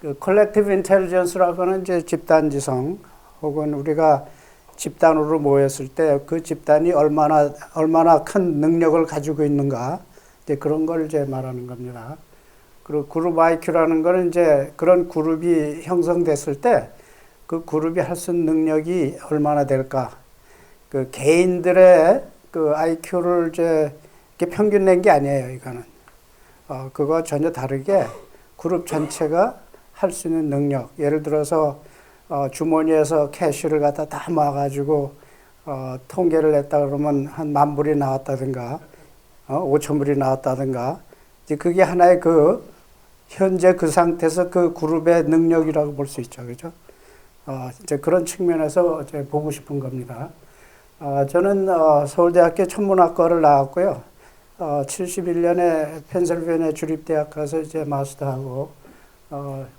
그 컬렉티브 인텔리전스라고 하는 이제 집단지성 혹은 우리가 집단으로 모였을 때 그 집단이 얼마나 큰 능력을 가지고 있는가 이제 그런 걸 이제 말하는 겁니다. 그리고 그룹 IQ라는 거는 이제 그런 그룹이 형성됐을 때 그 그룹이 할 수 있는 능력이 얼마나 될까? 그 개인들의 그 IQ를 이제 이렇게 평균 낸 게 아니에요, 이거는. 그거 전혀 다르게 그룹 전체가 할 수 있는 능력. 예를 들어서 주머니에서 캐시를 갖다 다 모아가지고 통계를 냈다 그러면 한 10,000불이 나왔다든가 5,000불이 나왔다든가 이제 그게 하나의 그 현재 그 상태에서 그 그룹의 능력이라고 볼 수 있죠, 그죠? 이제 그런 측면에서 이제 보고 싶은 겁니다. 저는 서울대학교 천문학과를 나왔고요. 71년에 펜실베이니아 주립대학 가서 이제 마스터하고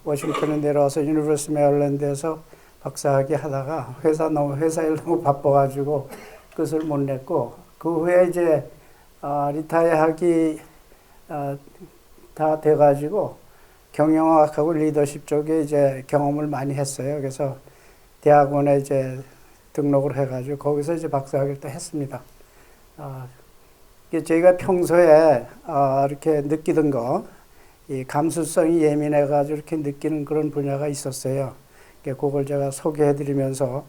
워싱턴에 내려와서 유니버시티 메릴랜드에서 박사학위 하다가 회사 일 너무 바빠가지고 끝을 못 냈고 그 후에 이제 리타이어하기 다 돼가지고 경영학하고 리더십 쪽에 이제 경험을 많이 했어요. 그래서 대학원에 이제 등록을 해가지고 거기서 이제 박사학위를 또 했습니다. 저희가 평소에 이렇게 느끼던 거, 이 감수성이 예민해가지고 이렇게 느끼는 그런 분야가 있었어요. 그걸 제가 소개해드리면서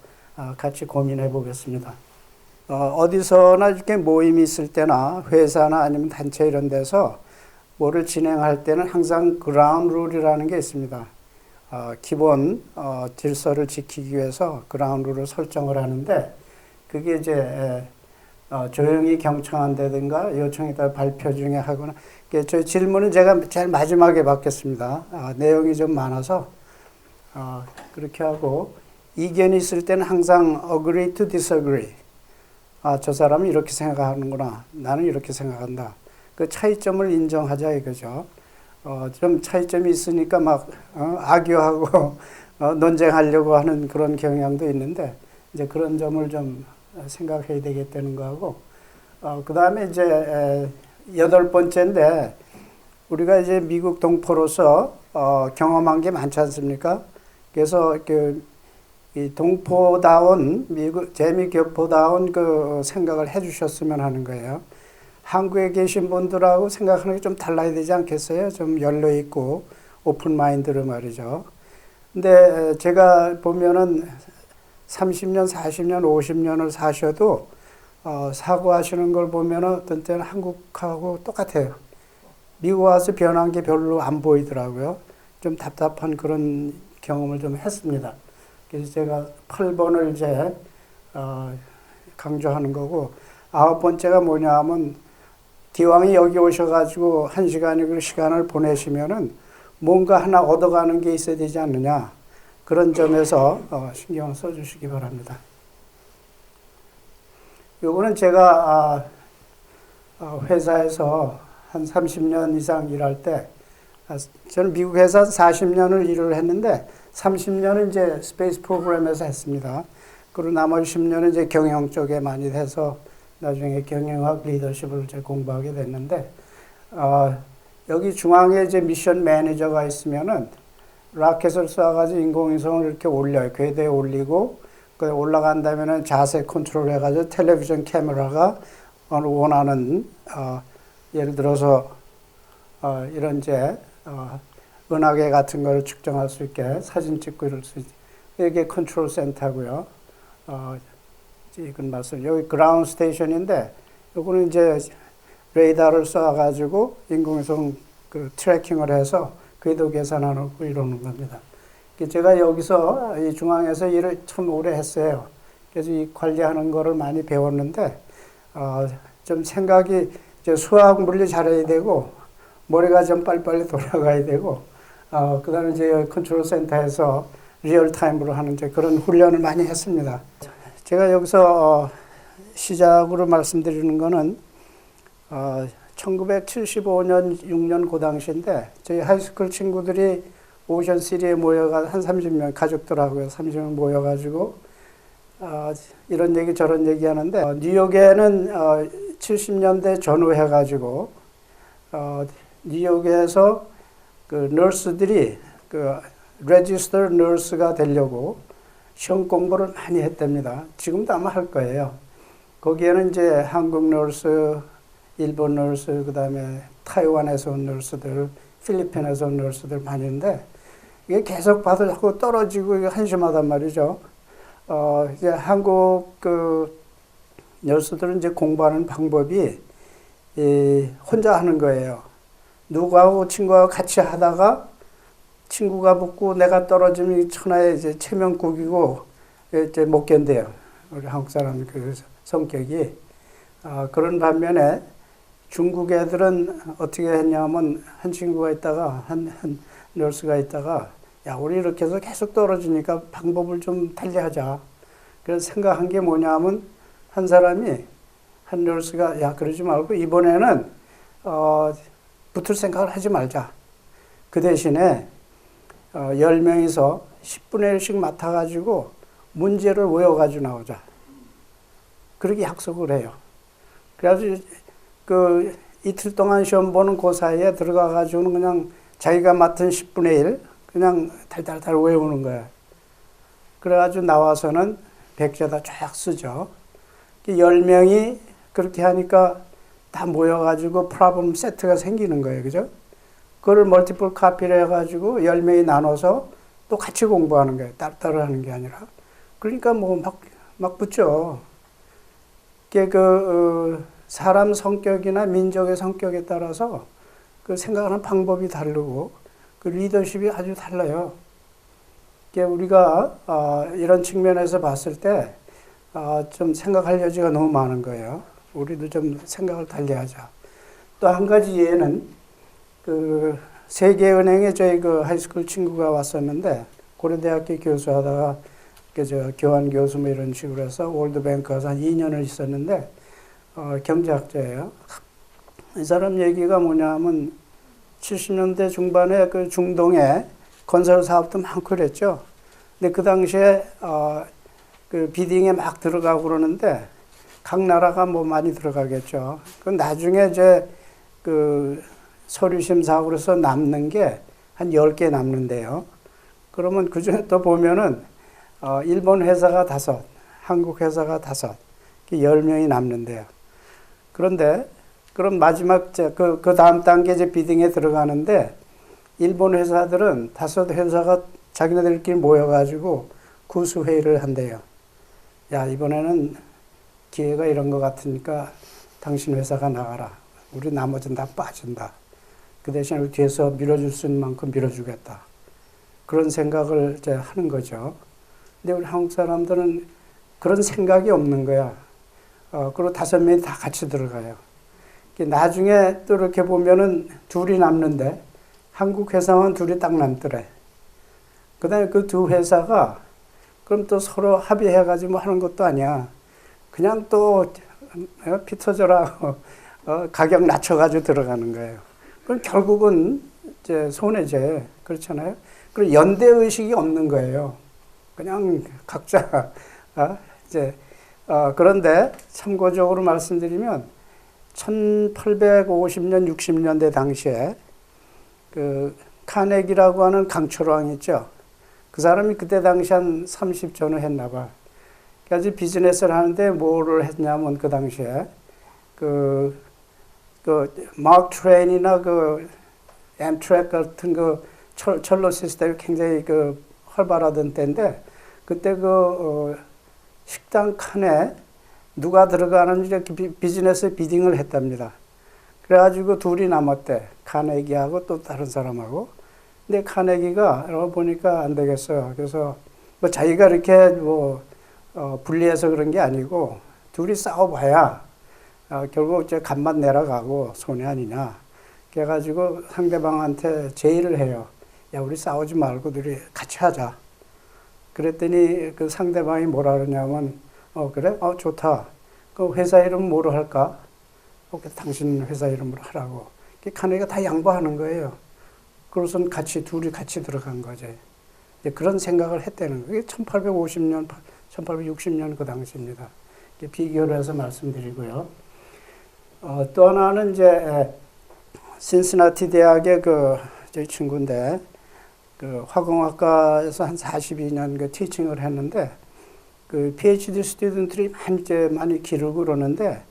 같이 고민해 보겠습니다. 어디서나 이렇게 모임이 있을 때나 회사나 아니면 단체 이런 데서 뭐를 진행할 때는 항상 그라운드 룰이라는 게 있습니다. 기본 질서를 지키기 위해서 그라운드 룰을 설정을 하는데 그게 이제 조용히 경청한다든가 요청에 따라 발표 중에 하거나 저 질문은 제가 제일 마지막에 받겠습니다. 내용이 좀 많아서 그렇게 하고 이견이 있을 때는 항상 agree to disagree. 저 사람은 이렇게 생각하는구나. 나는 이렇게 생각한다. 그 차이점을 인정하자 이거죠. 좀 차이점이 있으니까 막 악유하고 논쟁하려고 하는 그런 경향도 있는데 이제 그런 점을 좀 생각해야 되겠다는 거하고 그 다음에 이제 8번째인데 우리가 이제 미국 동포로서 경험한 게 많지 않습니까? 그래서 이 동포다운 미국 재미교포다운 그 생각을 해주셨으면 하는 거예요. 한국에 계신 분들하고 생각하는 게 좀 달라야 되지 않겠어요? 좀 열려 있고 오픈 마인드로 말이죠. 근데 제가 보면은 30년, 40년, 50년을 사셔도 사고하시는 걸 보면은 어떤 때는 한국하고 똑같아요. 미국 와서 변한 게 별로 안 보이더라고요. 좀 답답한 그런 경험을 좀 했습니다. 그래서 제가 8번을 이제 강조하는 거고 9번째가 뭐냐 하면 기왕이 여기 오셔가지고 1시간이 그 시간을 보내시면은 뭔가 하나 얻어가는 게 있어야 되지 않느냐. 그런 점에서 신경을 써주시기 바랍니다. 요거는 제가 회사에서 한 30년 이상 일할 때 저는 미국 회사 40년을 일을 했는데 30년은 이제 스페이스 프로그램에서 했습니다. 그리고 나머지 10년은 이제 경영 쪽에 많이 해서 나중에 경영학 리더십을 이제 공부하게 됐는데 여기 중앙에 이제 미션 매니저가 있으면은 라켓을 쏴가지고 인공위성을 이렇게 올려요. 궤도에 올리고 그 올라간다면은 자세 컨트롤 해가지고 텔레비전 카메라가 원하는 예를 들어서 이런 이제 은하계 같은 거를 측정할 수 있게 사진 찍고 이럴 수 있게 이게 컨트롤 센터고요. 이건 말씀 여기 그라운드 스테이션인데 요거는 이제 레이더를 쏴가지고 인공위성 그 트래킹을 해서 궤도 계산하고 이러는 겁니다. 제가 여기서 이 중앙에서 일을 참 오래 했어요. 그래서 이 관리하는 거를 많이 배웠는데 좀 생각이 이제 수학 물리 잘해야 되고 머리가 좀 빨리빨리 돌아가야 되고 그다음에 이제 컨트롤 센터에서 리얼 타임으로 하는 이제 그런 훈련을 많이 했습니다. 제가 여기서 시작으로 말씀드리는 거는 1975년, 6년 그 당시인데 저희 하이스쿨 친구들이 오션시리에 모여가 한 30명 가족들하고요. 30명 모여가지고 이런 얘기 저런 얘기 하는데 뉴욕에는 70년대 전후해가지고 뉴욕에서 그 너스들이 그 레지스터 너스가 되려고 시험 공부를 많이 했답니다. 지금도 아마 할 거예요. 거기에는 이제 한국 너스, 일본 너스, 그 다음에 타이완에서 온 너스들, 필리핀에서 온 너스들 많이 있는데, 이게 계속 받으려고 떨어지고 이게 한심하단 말이죠. 이제 한국 너스들은 이제 공부하는 방법이 혼자 하는 거예요. 누구하고 친구하고 같이 하다가 친구가 붙고 내가 떨어지면 천하의 이제 체면국이고 이제 못 견뎌요. 우리 한국 사람 그 성격이. 그런 반면에 중국 애들은 어떻게 했냐면 한 친구가 있다가 한 너스가 있다가 야 우리 이렇게 해서 계속 떨어지니까 방법을 좀 달리하자. 그래서 생각한 게 뭐냐면 한 사람이 한 너스가 야 그러지 말고 이번에는 붙을 생각을 하지 말자. 그 대신에 10명이서 10분의 1씩 맡아가지고 문제를 외워가지고 나오자. 그렇게 약속을 해요. 그래가지고 그 이틀 동안 시험 보는 그 사이에 들어가가지고는 그냥 자기가 맡은 10분의 1 그냥 달달달 외우는 거야. 그래가지고 나와서는 백지에다 쫙 쓰죠. 10명이 그렇게 하니까 다 모여가지고 프로블럼 세트가 생기는 거예요. 그죠? 그걸 멀티플 카피를 해가지고 10명이 나눠서 또 같이 공부하는 거예요. 따로따로 하는 게 아니라. 그러니까 뭐 막 붙죠. 그게 사람 성격이나 민족의 성격에 따라서 그 생각하는 방법이 다르고 그 리더십이 아주 달라요. 그게 우리가 이런 측면에서 봤을 때 좀 생각할 여지가 너무 많은 거예요. 우리도 좀 생각을 달리하자. 또 한 가지 예는 그 세계은행에 저희 그 하이스쿨 친구가 왔었는데 고려대학교 교수하다가 저 교환 교수 뭐 이런 식으로 해서 월드뱅크 가서 한 2년을 있었는데 경제학자예요. 이 사람 얘기가 뭐냐면 70년대 중반에 그 중동에 건설 사업도 많고 그랬죠. 근데 그 당시에 그 비딩에 막 들어가고 그러는데 각 나라가 뭐 많이 들어가겠죠. 그 나중에 이제 그 서류 심사하고 그래서 남는 게 한 10개 남는데요. 그러면 그 중에 또 보면은 일본 회사가 5, 한국 회사가 5, 10명이 남는데요. 그런데 그럼 마지막 그 다음 단계 이제 비딩에 들어가는데 일본 회사들은 5 회사가 자기네들끼리 모여가지고 구수회의를 한대요. 야 이번에는 기회가 이런 것 같으니까 당신 회사가 나가라. 우리 나머지는 다 빠진다. 그 대신 우리 뒤에서 밀어줄 수 있는 만큼 밀어주겠다. 그런 생각을 이제 하는 거죠. 근데 우리 한국 사람들은 그런 생각이 없는 거야. 그리고 5명이 다 같이 들어가요. 나중에 또 이렇게 보면은 둘이 남는데 한국 회사만 둘이 딱 남더래. 그 다음에 그 두 회사가 그럼 또 서로 합의해가지고 뭐 하는 것도 아니야. 그냥 또 피 터져라 가격 낮춰가지고 들어가는 거예요. 그럼 결국은 이제 손해제 그렇잖아요. 그리고 연대 의식이 없는 거예요. 그냥 각자 이제 그런데 참고적으로 말씀드리면 1850년 60년대 당시에 그 카네기라고 하는 강철왕 있죠. 그 사람이 그때 당시 한 30전후 했나 봐. 그래서 비즈니스를 하는데 뭐를 했냐면 그 당시에 그 마크 트레인이나 그 엠트랙 같은 그 철로 시스템이 굉장히 그 활발하던 때인데 그때 그 식당 칸에 누가 들어가는지 이렇게 비즈니스 비딩을 했답니다. 그래가지고 둘이 남았대. 카네기하고 또 다른 사람하고. 근데 카네기가 보니까 안 되겠어요. 그래서 뭐 자기가 이렇게 뭐 불리해서 그런 게 아니고 둘이 싸워봐야 결국 이제 값만 내려가고 손해 아니냐. 그래가지고 상대방한테 제의를 해요. 야 우리 싸우지 말고 둘이 같이 하자. 그랬더니 그 상대방이 뭐라 그러냐면 그래? 좋다. 그 회사 이름 뭐로 할까? 당신 회사 이름으로 하라고. 카네기가 다 양보하는 거예요. 그래서 둘이 같이 들어간 거죠. 그런 생각을 했다는 거예요. 1850년, 1860년 그 당시입니다. 비교를 해서 말씀드리고요. 또 하나는 이제 신시나티 대학의 저희 친구인데 그 화공학과에서 한 42년 그 티칭을 했는데 그 PhD 스튜던트들이 많이 기르고 그러는데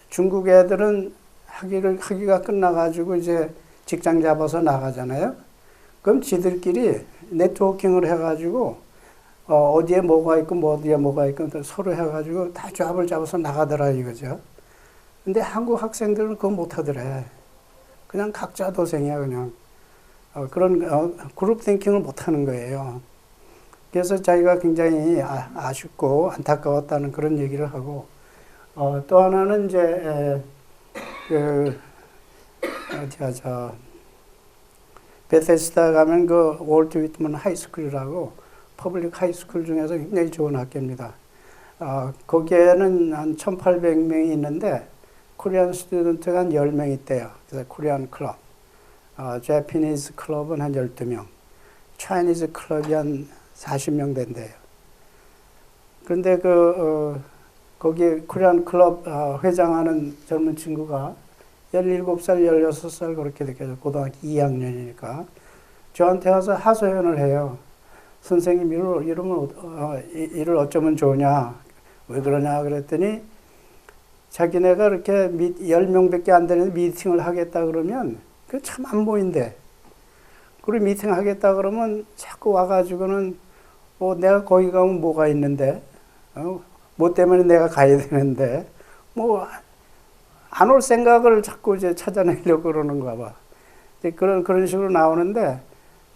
중국 애들은 학위가 끝나가지고 이제 직장 잡아서 나가잖아요. 그럼 지들끼리 네트워킹을 해가지고 어디에 뭐가 있고 어디에 뭐가 있고 서로 해가지고 다 잡을 잡아서 나가더라 이거죠. 근데 한국 학생들은 그거 못하더래. 그냥 각자 도생이야 그냥. 그런 그룹 띵킹을 못하는 거예요. 그래서 자기가 굉장히 아쉽고 안타까웠다는 그런 얘기를 하고 또 하나는 이제 그 어디야 베테스다 가면 그 월트 위트먼 하이스쿨이라고 퍼블릭 하이스쿨 중에서 굉장히 좋은 학교입니다. 거기에는 한 1,800명이 있는데 코리안 스튜던트가 한 10명 있대요. 그래서 코리안 클럽, 제피니즈 클럽은 한 12명, 차이니즈 클럽이 한 40명 된대요. 그런데 거기 코리안 클럽 회장하는 젊은 친구가 17살, 16살 그렇게 느껴져. 고등학교 2학년이니까. 저한테 와서 하소연을 해요. 선생님, 이를 어쩌면 좋으냐? 왜 그러냐? 그랬더니 자기네가 이렇게 10명밖에 안 되는 미팅을 하겠다 그러면 그 참 안 보인대. 그리고 미팅 하겠다 그러면 자꾸 와가지고는 내가 거기 가면 뭐가 있는데, 뭐 때문에 내가 가야 되는데, 안 올 생각을 자꾸 이제 찾아내려고 그러는가 봐. 이제 그런 식으로 나오는데,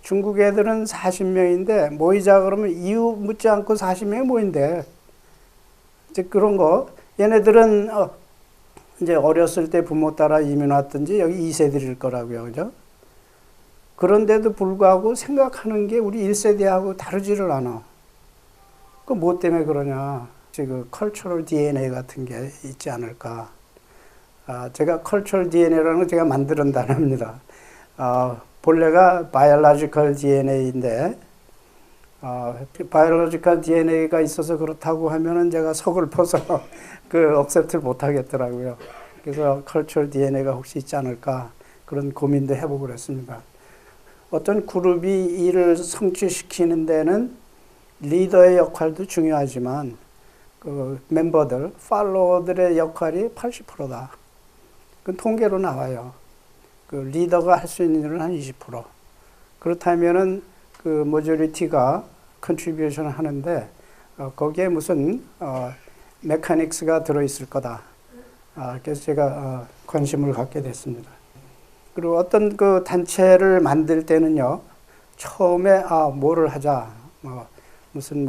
중국 애들은 40명인데, 모이자 그러면 이유 묻지 않고 40명이 모인대. 이제 그런 거. 얘네들은, 이제 어렸을 때 부모 따라 이민 왔든지 여기 2세들일 거라고요. 그죠? 그런데도 불구하고 생각하는 게 우리 1세대하고 다르지를 않아. 그 뭐 때문에 그러냐. 지금 컬처럴 DNA 같은 게 있지 않을까. 제가 컬처럴 DNA라는 걸 제가 만드는 단어입니다. 본래가 바이올로지컬 DNA인데 바이올로지컬 DNA가 있어서 그렇다고 하면은 제가 서글퍼서 억셉트를 못 하겠더라고요. 그래서 컬처럴 DNA가 혹시 있지 않을까 그런 고민도 해보고 그랬습니다. 어떤 그룹이 일을 성취시키는 데는 리더의 역할도 중요하지만 그 멤버들, 팔로워들의 역할이 80%다. 그 통계로 나와요. 그 리더가 할 수 있는 일은 한 20%. 그렇다면은 그 모조리티가 컨트리뷰션을 하는데 거기에 무슨 메카닉스가 들어있을 거다. 그래서 제가 관심을 갖게 됐습니다. 그리고 어떤 그 단체를 만들 때는요, 처음에 뭐를 하자, 무슨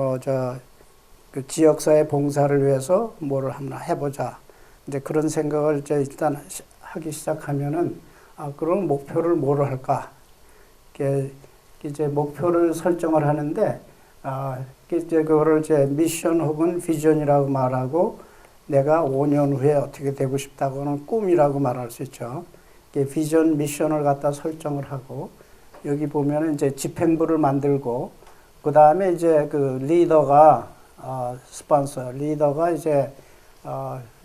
그 지역사회 봉사를 위해서 뭐를 한번 해보자. 이제 그런 생각을 이제 일단 하기 시작하면은 그럼 목표를 뭐로 할까? 이제 목표를 설정을 하는데 이제 그거를 이제 미션 혹은 비전이라고 말하고 내가 5년 후에 어떻게 되고 싶다고는 꿈이라고 말할 수 있죠. 비전, 미션을 갖다 설정을 하고 여기 보면은 이제 집행부를 만들고 그 다음에 이제 그 리더가 스폰서, 리더가 이제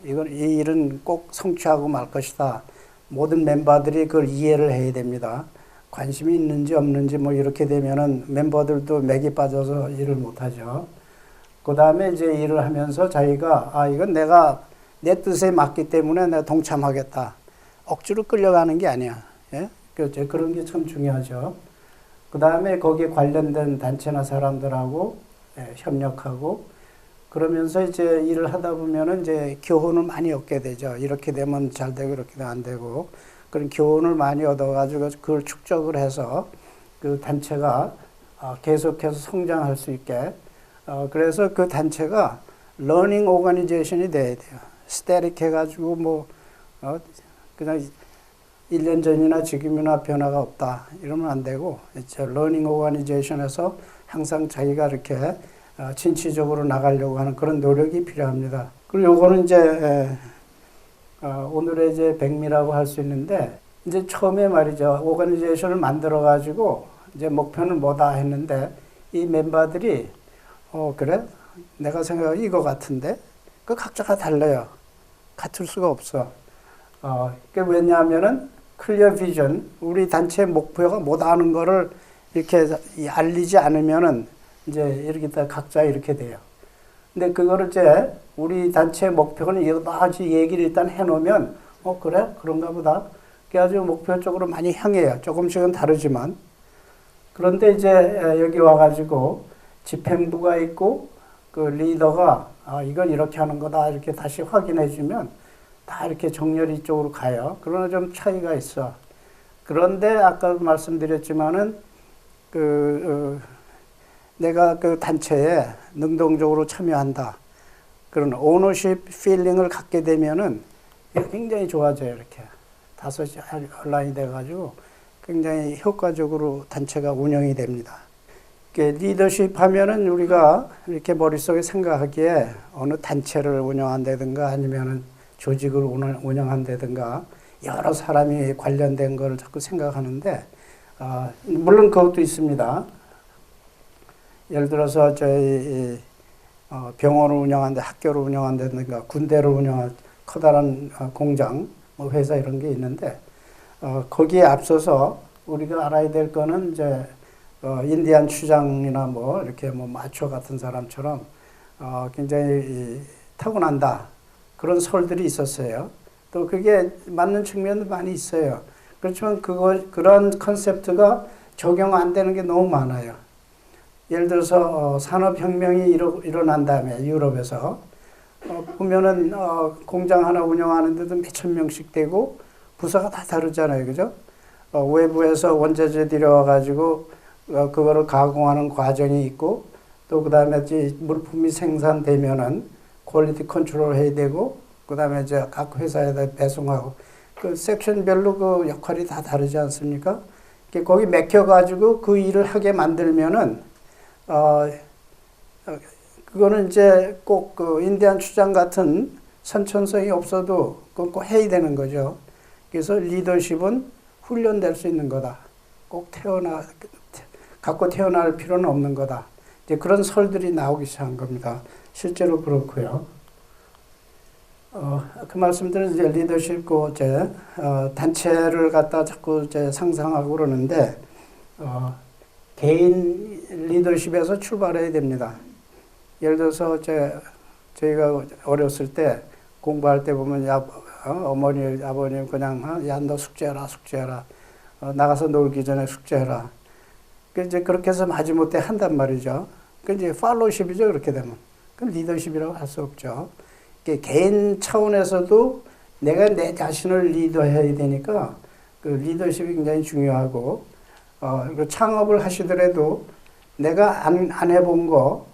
이 일은 꼭 성취하고 말 것이다. 모든 멤버들이 그걸 이해를 해야 됩니다. 관심이 있는지 없는지 이렇게 되면은 멤버들도 맥이 빠져서 일을 못 하죠. 그 다음에 이제 일을 하면서 자기가 이건 내가 내 뜻에 맞기 때문에 내가 동참하겠다. 억지로 끌려가는 게 아니야. 예? 그런 게 참 중요하죠. 그 다음에 거기에 관련된 단체나 사람들하고 협력하고 그러면서 이제 일을 하다 보면은 이제 교훈을 많이 얻게 되죠. 이렇게 되면 잘 되고 이렇게 되면 안 되고 그런 교훈을 많이 얻어가지고 그걸 축적을 해서 그 단체가 계속해서 성장할 수 있게 그래서 그 단체가 러닝 오가니제이션이 돼야 돼요. 스태틱 해가지고 그냥 1년 전이나 지금이나 변화가 없다 이러면 안 되고 러닝 오가니제이션에서 항상 자기가 이렇게 진취적으로 나가려고 하는 그런 노력이 필요합니다. 그리고 요거는 이제 오늘의 이제 백미라고 할 수 있는데 이제 처음에 말이죠. 오가니제이션을 만들어 가지고 이제 목표는 뭐다 했는데 이 멤버들이 그래? 내가 생각하기 이거 같은데 그 각자가 달라요. 같을 수가 없어. 왜냐하면은 클리어 비전, 우리 단체의 목표가 뭐다 하는 거를 이렇게 알리지 않으면은 이제 이렇게 다 각자 이렇게 돼요. 근데 그거를 이제 우리 단체 목표는 여러 가지 얘기를 일단 해놓으면 그래? 그런가 보다. 그래가지고 목표 쪽으로 많이 향해요. 조금씩은 다르지만. 그런데 이제 여기 와가지고 집행부가 있고 그 리더가 이건 이렇게 하는 거다 이렇게 다시 확인해주면 다 이렇게 정렬이 쪽으로 가요. 그러나 좀 차이가 있어. 그런데 아까 말씀드렸지만은 내가 그 단체에 능동적으로 참여한다. 그런 오너십 필링을 갖게 되면은 굉장히 좋아져요. 이렇게 다섯이 온라인이 돼가지고 굉장히 효과적으로 단체가 운영이 됩니다. 리더십 하면은 우리가 이렇게 머릿속에 생각하기에 어느 단체를 운영한다든가 아니면은 조직을 운영한다든가 여러 사람이 관련된 걸 자꾸 생각하는데, 물론 그것도 있습니다. 예를 들어서 저희 병원을 운영한다, 학교를 운영한다든가 군대를 운영한 커다란 공장, 뭐 회사 이런 게 있는데, 거기에 앞서서 우리가 알아야 될 거는 이제 인디안 추장이나 뭐 이렇게 뭐 마초 같은 사람처럼 굉장히 타고난다 그런 설들이 있었어요. 또 그게 맞는 측면도 많이 있어요. 그렇지만 그런 컨셉트가 적용 안 되는 게 너무 많아요. 예를 들어서 산업혁명이 일어난 다음에 유럽에서 보면은 공장 하나 운영하는데도 몇천 명씩 되고 부서가 다 다르잖아요, 그죠? 외부에서 원자재 들여와가지고 그거를 가공하는 과정이 있고 또 그 다음에 물품이 생산되면은 퀄리티 컨트롤 해야 되고 그 다음에 이제 각 회사에다 배송하고 그 섹션별로 그 역할이 다 다르지 않습니까? 거기 맥혀가지고 그 일을 하게 만들면은 그거는 이제 꼭 그 인디안 추장 같은 선천성이 없어도 그건 꼭 해야 되는 거죠. 그래서 리더십은 훈련될 수 있는 거다. 꼭 갖고 태어날 필요는 없는 거다. 이제 그런 설들이 나오기 시작한 겁니다. 실제로 그렇고요. 그 말씀들은 이제 리더십, 단체를 갖다 자꾸 이제 상상하고 그러는데, 개인 리더십에서 출발해야 됩니다. 예를 들어서 저희가 어렸을 때 공부할 때 보면 어머니, 아버님 그냥 야, 너 숙제해라. 나가서 놀기 전에 숙제해라. 이제 그렇게 해서 마지못해 한단 말이죠. 그 이제 팔로우십이죠. 그렇게 되면. 그건 리더십이라고 할 수 없죠. 개인 차원에서도 내가 내 자신을 리더해야 되니까 그 리더십이 굉장히 중요하고, 그 창업을 하시더라도 내가 안 해본 거,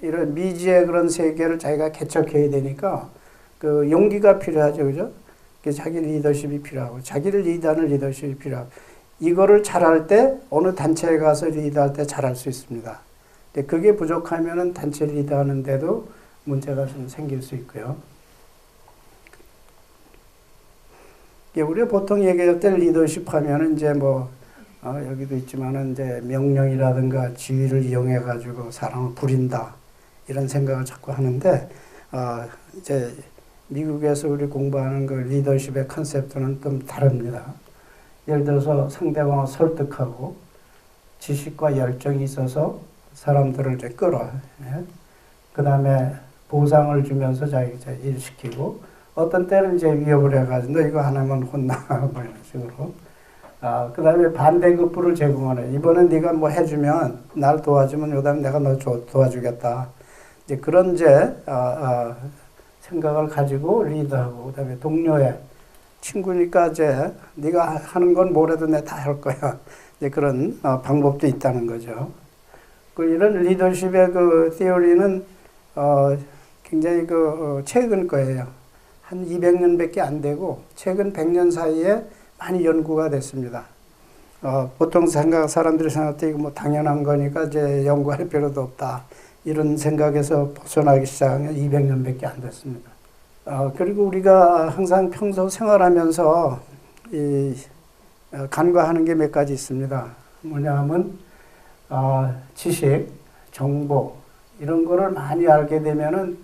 이런 미지의 그런 세계를 자기가 개척해야 되니까 그 용기가 필요하죠. 그죠? 자기 리더십이 필요하고, 자기를 리드하는 리더십이 필요하고, 이거를 잘할 때 어느 단체에 가서 리드할 때 잘할 수 있습니다. 근데 그게 부족하면은 단체 리드하는데도 문제가 좀 생길 수 있고요. 우리가 보통 얘기할 때 리더십 하면은 이제 여기도 있지만은 이제 명령이라든가 지위를 이용해 가지고 사람을 부린다 이런 생각을 자꾸 하는데, 이제 미국에서 우리 공부하는 그 리더십의 컨셉트는 좀 다릅니다. 예를 들어서 상대방을 설득하고 지식과 열정이 있어서 사람들을 이제 끌어. 그 다음에 보상을 주면서 자기 일시키고, 어떤 때는 이제 위협을 해가지고 너 이거 안 하면 혼나 뭐 이런 식으로. 그 다음에 반대급부를 제공하네. 이번엔 네가 뭐 해주면 날 도와주면 그다음에 내가 너 도와주겠다. 이제 그런 생각을 가지고 리드하고, 그다음에 동료의 친구니까 이제 네가 하는 건 뭐라도 내가 다 할 거야. 이제 그런 방법도 있다는 거죠. 이런 리더십의 그 티오리는 굉장히 최근 거예요. 한 200년밖에 안 되고 최근 100년 사이에 많이 연구가 됐습니다. 보통 사람들이 생각할 때 이거 뭐 당연한 거니까 이제 연구할 필요도 없다. 이런 생각에서 벗어나기 시작한 게 200년밖에 안 됐습니다. 그리고 우리가 항상 평소 생활하면서 간과하는 게 몇 가지 있습니다. 뭐냐면 지식, 정보 이런 거를 많이 알게 되면은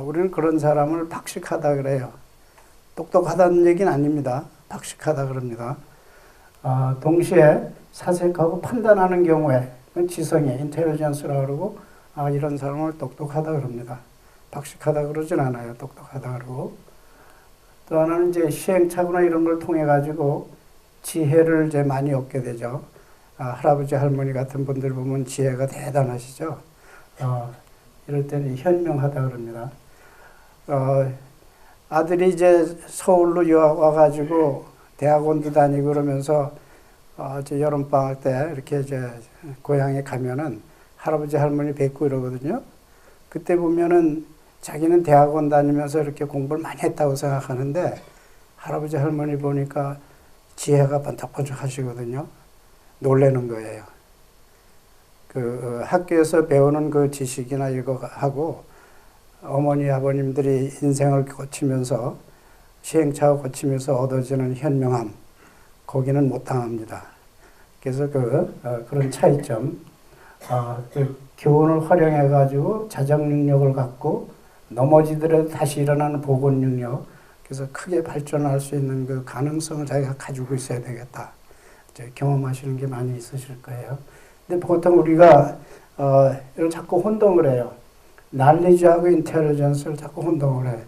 우리는 그런 사람을 박식하다 그래요. 똑똑하다는 얘기는 아닙니다. 박식하다 그럽니다. 동시에 사색하고 판단하는 경우에 지성이 인텔리전스라고 그러고 이런 사람을 똑똑하다 그럽니다. 박식하다 그러진 않아요. 똑똑하다 그러고. 또 하나는 이제 시행착오나 이런 걸 통해 가지고 지혜를 이제 많이 얻게 되죠. 할아버지 할머니 같은 분들 보면 지혜가 대단하시죠. 이럴 때는 현명하다 그럽니다. 아들이 이제 서울로 유학 와가지고 대학원도 다니고 그러면서 이제 여름방학 때 이렇게 이제 고향에 가면은 할아버지 할머니 뵙고 이러거든요. 그때 보면은 자기는 대학원 다니면서 이렇게 공부를 많이 했다고 생각하는데 할아버지 할머니 보니까 지혜가 번쩍번쩍 하시거든요. 놀라는 거예요. 그 학교에서 배우는 그 지식이나 이거 하고 어머니 아버님들이 인생을 거치면서 시행착오 거치면서 얻어지는 현명함 거기는 못 당합니다. 그래서 그런 차이점, 그 교훈을 활용해 가지고 자정 능력을 갖고 넘어지더라도 다시 일어나는 복원 능력, 그래서 크게 발전할 수 있는 그 가능성을 자기가 가지고 있어야 되겠다. 이제 경험하시는 게 많이 있으실 거예요. 근데 보통 우리가 이걸 자꾸 혼동을 해요. 날리지하고 인텔리전스를 자꾸 혼동을 해.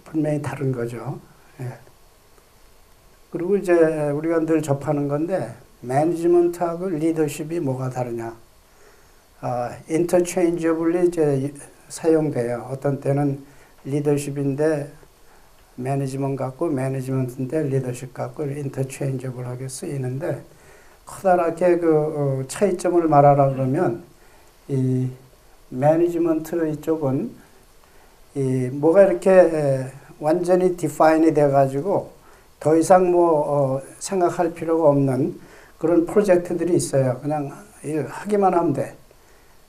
분명히 다른 거죠. 예. 그리고 이제 우리가 늘 접하는 건데 매니지먼트하고 리더십이 뭐가 다르냐? 인터체인저블리 이제 사용돼요. 어떤 때는 리더십인데 매니지먼트 같고 매니지먼트인데 리더십 같고 인터체인저블하게 쓰이는데 커다랗게 그 차이점을 말하라 그러면 이 매니지먼트 이쪽은 뭐가 이렇게 완전히 디파인이 돼가지고 더 이상 생각할 필요가 없는 그런 프로젝트들이 있어요. 그냥 하기만 하면 돼.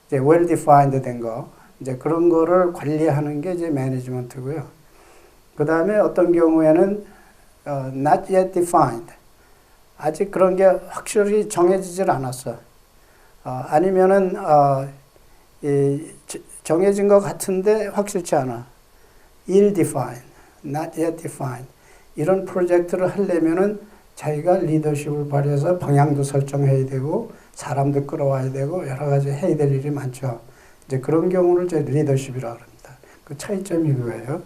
이제 well defined 된 거. 이제 그런 거를 관리하는 게 이제 매니지먼트고요. 그 다음에 어떤 경우에는 not yet defined. 아직 그런 게 확실히 정해지질 않았어. 아니면은 정해진 것 같은데 확실치 않아. ill-defined, not yet defined. 이런 프로젝트를 하려면은 자기가 리더십을 발휘해서 방향도 설정해야 되고 사람도 끌어와야 되고 여러 가지 해야 될 일이 많죠. 이제 그런 경우를 이제 리더십이라고 합니다. 그 차이점이 그거예요.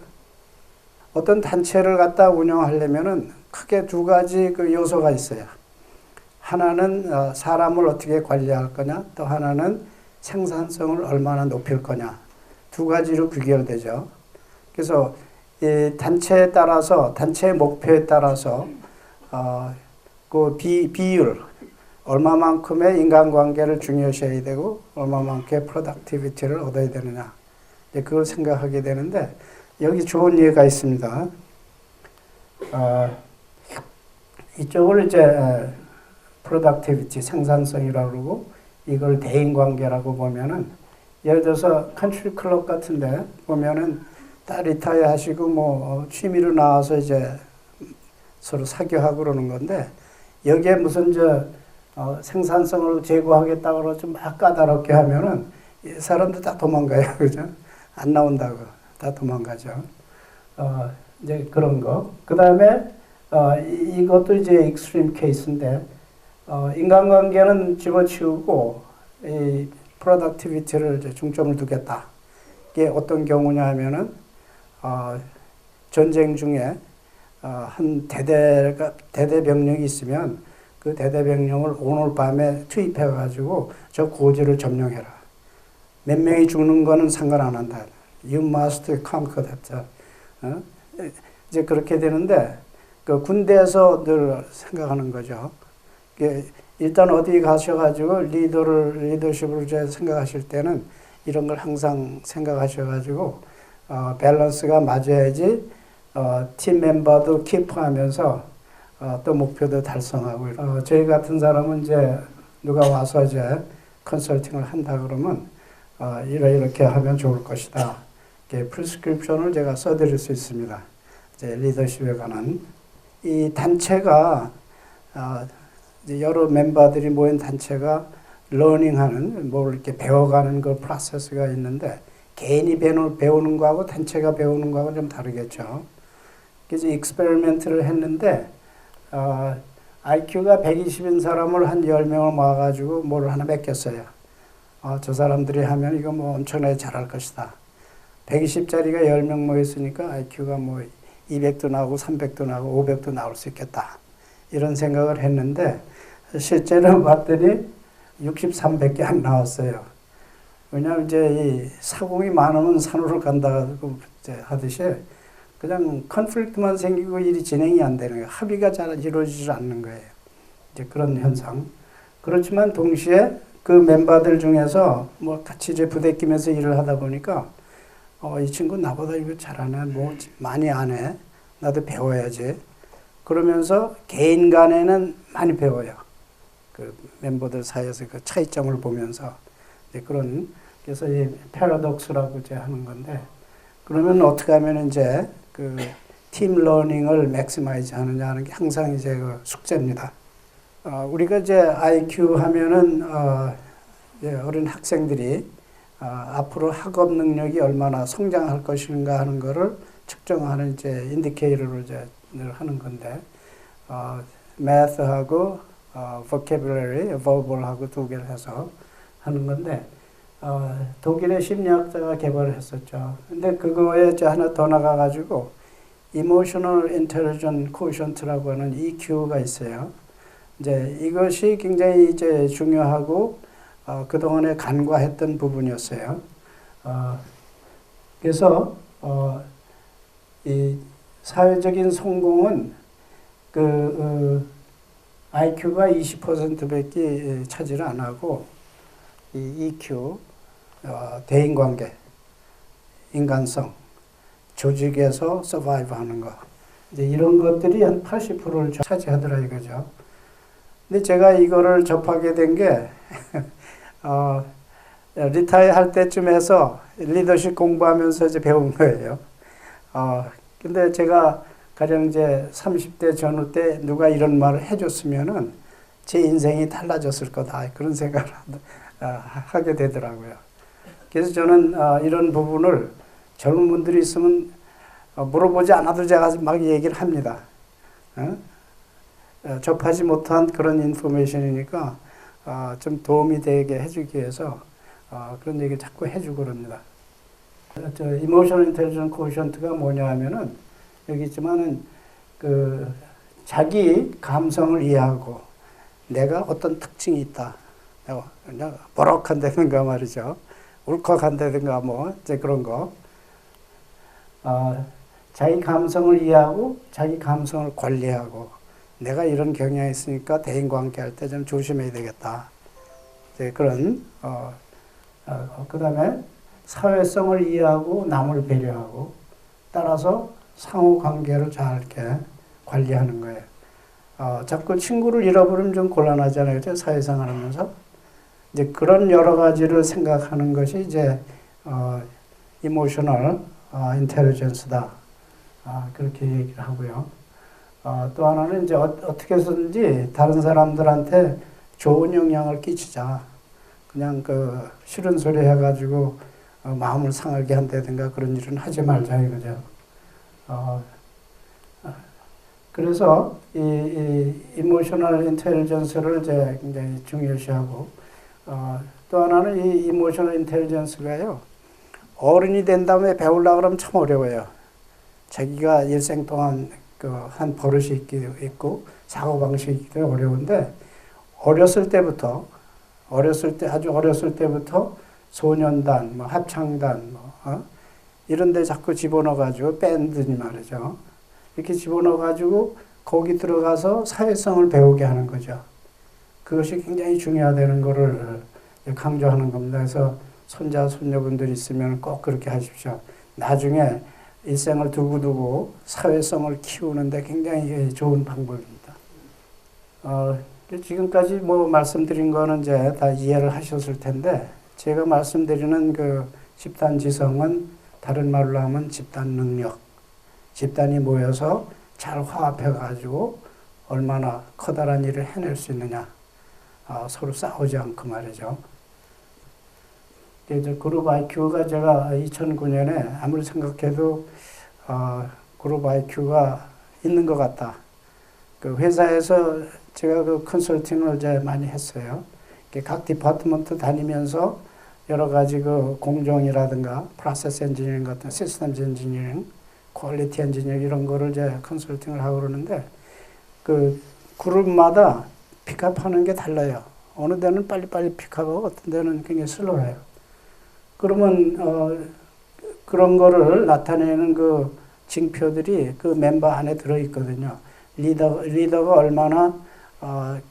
어떤 단체를 갖다 운영하려면은 크게 두 가지 그 요소가 있어요. 하나는 사람을 어떻게 관리할 거냐, 또 하나는 생산성을 얼마나 높일 거냐. 두 가지로 귀결되죠. 그래서 이 단체에 따라서, 단체의 목표에 따라서 그 비율, 얼마만큼의 인간관계를 중요시해야 되고 얼마만큼의 프로덕티비티를 얻어야 되느냐. 그걸 생각하게 되는데 여기 좋은 예가 있습니다. 이쪽을 이제 프로덕티비티, 생산성이라고 그러고 이걸 대인관계라고 보면은 예를 들어서 컨트리 클럽 같은데 보면은 다 리타이어 하시고 취미로 나와서 이제 서로 사교하고 그러는 건데 여기에 무슨 생산성을 제고하겠다고 그러고 막 까다롭게 하면은 사람들 다 도망가요. 그죠? 안 나온다고. 다 도망가죠. 이제 그런 거. 그 다음에, 이것도 이제 익스트림 케이스인데, 인간관계는 집어치우고, 이 프로덕티비티를 이제 중점을 두겠다. 이게 어떤 경우냐 하면은, 전쟁 중에, 한 대대 병력이 있으면 그 대대 병력을 오늘 밤에 투입해가지고 저 고지를 점령해라. 몇 명이 죽는 거는 상관 안 한다. You must conquer that. 이제 그렇게 되는데, 그 군대에서 늘 생각하는 거죠. 일단 어디 가셔가지고 리더십을 이제 생각하실 때는 이런 걸 항상 생각하셔가지고, 밸런스가 맞아야지, 팀 멤버도 키프하면서, 또 목표도 달성하고, 저희 같은 사람은 이제 누가 와서 이제 컨설팅을 한다 그러면, 이렇게 하면 좋을 것이다. 프리스크립션을 제가 써드릴 수 있습니다. 이제 리더십에 관한. 이 단체가, 여러 멤버들이 모인 단체가 러닝하는, 뭘 이렇게 배워가는 그 프로세스가 있는데, 개인이 배우는 거하고 단체가 배우는 거하고 좀 다르겠죠. 그래서 익스페리멘트를 했는데, IQ가 120인 사람을 한 10명을 모아가지고 뭘 하나 맡겼어요. 저 사람들이 하면 이거 뭐 엄청나게 잘할 것이다. 120짜리가 10명 모였으니까 IQ가 뭐 200도 나오고 300도 나오고 500도 나올 수 있겠다. 이런 생각을 했는데 실제로 봤더니 63밖에 안 나왔어요. 왜냐하면 이제 이 사공이 많으면 산으로 간다고 하듯이 그냥 컨플릭트만 생기고 일이 진행이 안 되는 거예요. 합의가 잘 이루어지지 않는 거예요. 이제 그런 현상. 그렇지만 동시에 그 멤버들 중에서 뭐 같이 이제 부대끼면서 일을 하다 보니까 이 친구 나보다 이거 잘하네. 뭐 많이 안 해. 나도 배워야지. 그러면서 개인 간에는 많이 배워요. 그 멤버들 사이에서 그 차이점을 보면서 이제 그래서 이 패러독스라고 이제 하는 건데 그러면 어떻게 하면 이제 그 팀 러닝을 맥시마이즈 하느냐 하는 게 항상 이제 그 숙제입니다. 우리가 이제 IQ 하면은 이제 어린 학생들이 앞으로 학업 능력이 얼마나 성장할 것인가 하는 거를 측정하는 이제 인디케이터로 이제 늘 하는 건데 math하고 vocabulary, verbal하고 두 개를 해서 하는 건데 독일의 심리학자가 개발을 했었죠. 근데 그거에 이제 하나 더 나가가지고 Emotional Intelligence Quotient라고 하는 EQ가 있어요. 이제 이것이 굉장히 이제 중요하고 그동안에 간과했던 부분이었어요. 그래서 이 사회적인 성공은 IQ가 20%밖에 차지를 안 하고 이 EQ, 대인관계, 인간성, 조직에서 서바이브 하는 거 이제 이런 것들이 한 80%를 차지하더라 이거죠. 근데 제가 이거를 접하게 된 게 리타이어 할 때쯤 해서 리더십 공부하면서 이제 배운 거예요. 근데 제가 가령 이제 30대 전후 때 누가 이런 말을 해줬으면은 제 인생이 달라졌을 거다. 그런 생각을 하게 되더라고요. 그래서 저는 이런 부분을 젊은 분들이 있으면 물어보지 않아도 제가 막 얘기를 합니다. 접하지 못한 그런 인포메이션이니까 좀 도움이 되게 해주기 위해서 그런 얘기를 자꾸 해주고 그럽니다. 이모셔널 인텔리전스 코에피션트가 뭐냐 하면은 여기 있지만은 자기 감성을 이해하고 내가 어떤 특징이 있다. 내가 버럭한다든가 말이죠. 울컥한다든가 뭐 이제 그런 거. 자기 감성을 이해하고 자기 감성을 관리하고 내가 이런 경향이 있으니까 대인관계 할 때 좀 조심해야 되겠다. 이제 그런 그다음에 사회성을 이해하고 남을 배려하고 따라서 상호 관계를 잘 이렇게 관리하는 거예요. 자꾸 친구를 잃어버리면 좀 곤란하잖아요. 사회생활 하면서. 이제 그런 여러 가지를 생각하는 것이 이제 이모셔널 인텔리전스다. 그렇게 얘기를 하고요. 또 하나는 이제 어떻게 해서든지 다른 사람들한테 좋은 영향을 끼치자. 그냥 싫은 소리 해가지고 마음을 상하게 한다든가 그런 일은 하지 말자 이거죠. 그래서 이 이모셔널 인텔리전스를 이제 굉장히 중요시하고 또 하나는 이 이모셔널 인텔리전스가요. 어른이 된 다음에 배우려고 그러면 참 어려워요. 자기가 일생 동안 한 버릇이 있고 사고방식이 있기 어려운데 아주 어렸을 때부터 소년단, 뭐 합창단, 이런 데 자꾸 집어넣어가지고 밴드니 말이죠. 이렇게 집어넣어가지고 거기 들어가서 사회성을 배우게 하는 거죠. 그것이 굉장히 중요하다는 것을 강조하는 겁니다. 그래서 손자, 손녀분들이 있으면 꼭 그렇게 하십시오. 나중에 일생을 두고두고 사회성을 키우는데 굉장히 좋은 방법입니다. 지금까지 뭐 말씀드린 거는 이제 다 이해를 하셨을 텐데, 제가 말씀드리는 집단 지성은 다른 말로 하면 집단 능력. 집단이 모여서 잘 화합해가지고 얼마나 커다란 일을 해낼 수 있느냐. 서로 싸우지 않고 말이죠. 그룹 IQ가 제가 2009년에 아무리 생각해도 그룹 IQ가 있는 것 같다. 그 회사에서 제가 그 컨설팅을 이제 많이 했어요. 각 디파트먼트 다니면서 여러 가지 그 공정이라든가 프로세스 엔지니어링 같은 시스템 엔지니어링, 퀄리티 엔지니어링 이런 거를 이제 컨설팅을 하고 그러는데 그 그룹마다 픽업하는 게 달라요. 어느 데는 빨리빨리 픽업하고 어떤 데는 굉장히 슬로해요. 그러면 그런 거를 나타내는 그 징표들이 그 멤버 안에 들어있거든요. 리더가 얼마나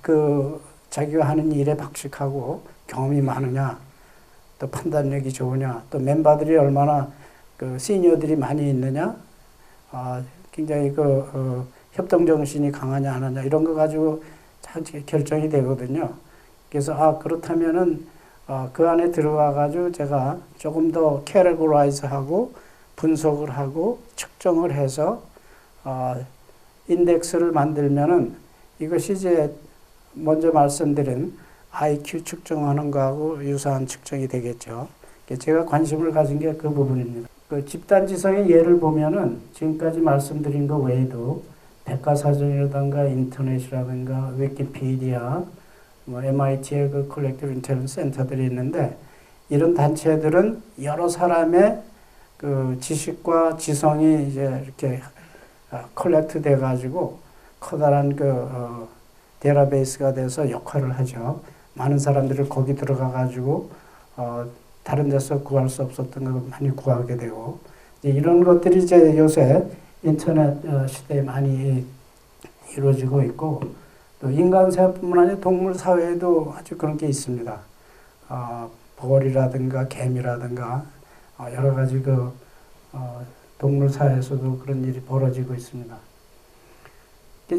그 자기가 하는 일에 박식하고 경험이 많으냐, 또 판단력이 좋으냐, 또 멤버들이 얼마나 그 시니어들이 많이 있느냐, 굉장히 그 협동 정신이 강하냐 안 하냐 이런 거 가지고 결정이 되거든요. 그래서 그렇다면은 그 안에 들어가 가지고 제가 조금 더 캐테고라이즈하고 분석을 하고 측정을 해서 인덱스를 만들면은 이것이 이제 먼저 말씀드린 IQ 측정하는 거하고 유사한 측정이 되겠죠. 제가 관심을 가진 게 그 부분입니다. 그 집단지성의 예를 보면은 지금까지 말씀드린 거 외에도 백과사전이라든가 인터넷이라든가 위키피디아, 뭐 MIT의 그 컬렉티브 인텔리전스 센터들이 있는데 이런 단체들은 여러 사람의 그 지식과 지성이 이제 이렇게 컬렉트 돼 가지고 커다란 그 데이터베이스가 돼서 역할을 하죠. 많은 사람들을 거기 들어가 가지고 다른 데서 구할 수 없었던 걸 많이 구하게 되고 이런 것들이 이제 요새 인터넷 시대에 많이 이루어지고 있고 또 인간 사회뿐만 아니라 동물 사회에도 아주 그런 게 있습니다. 벌이라든가 개미라든가 여러 가지 그 동물 사회에서도 그런 일이 벌어지고 있습니다.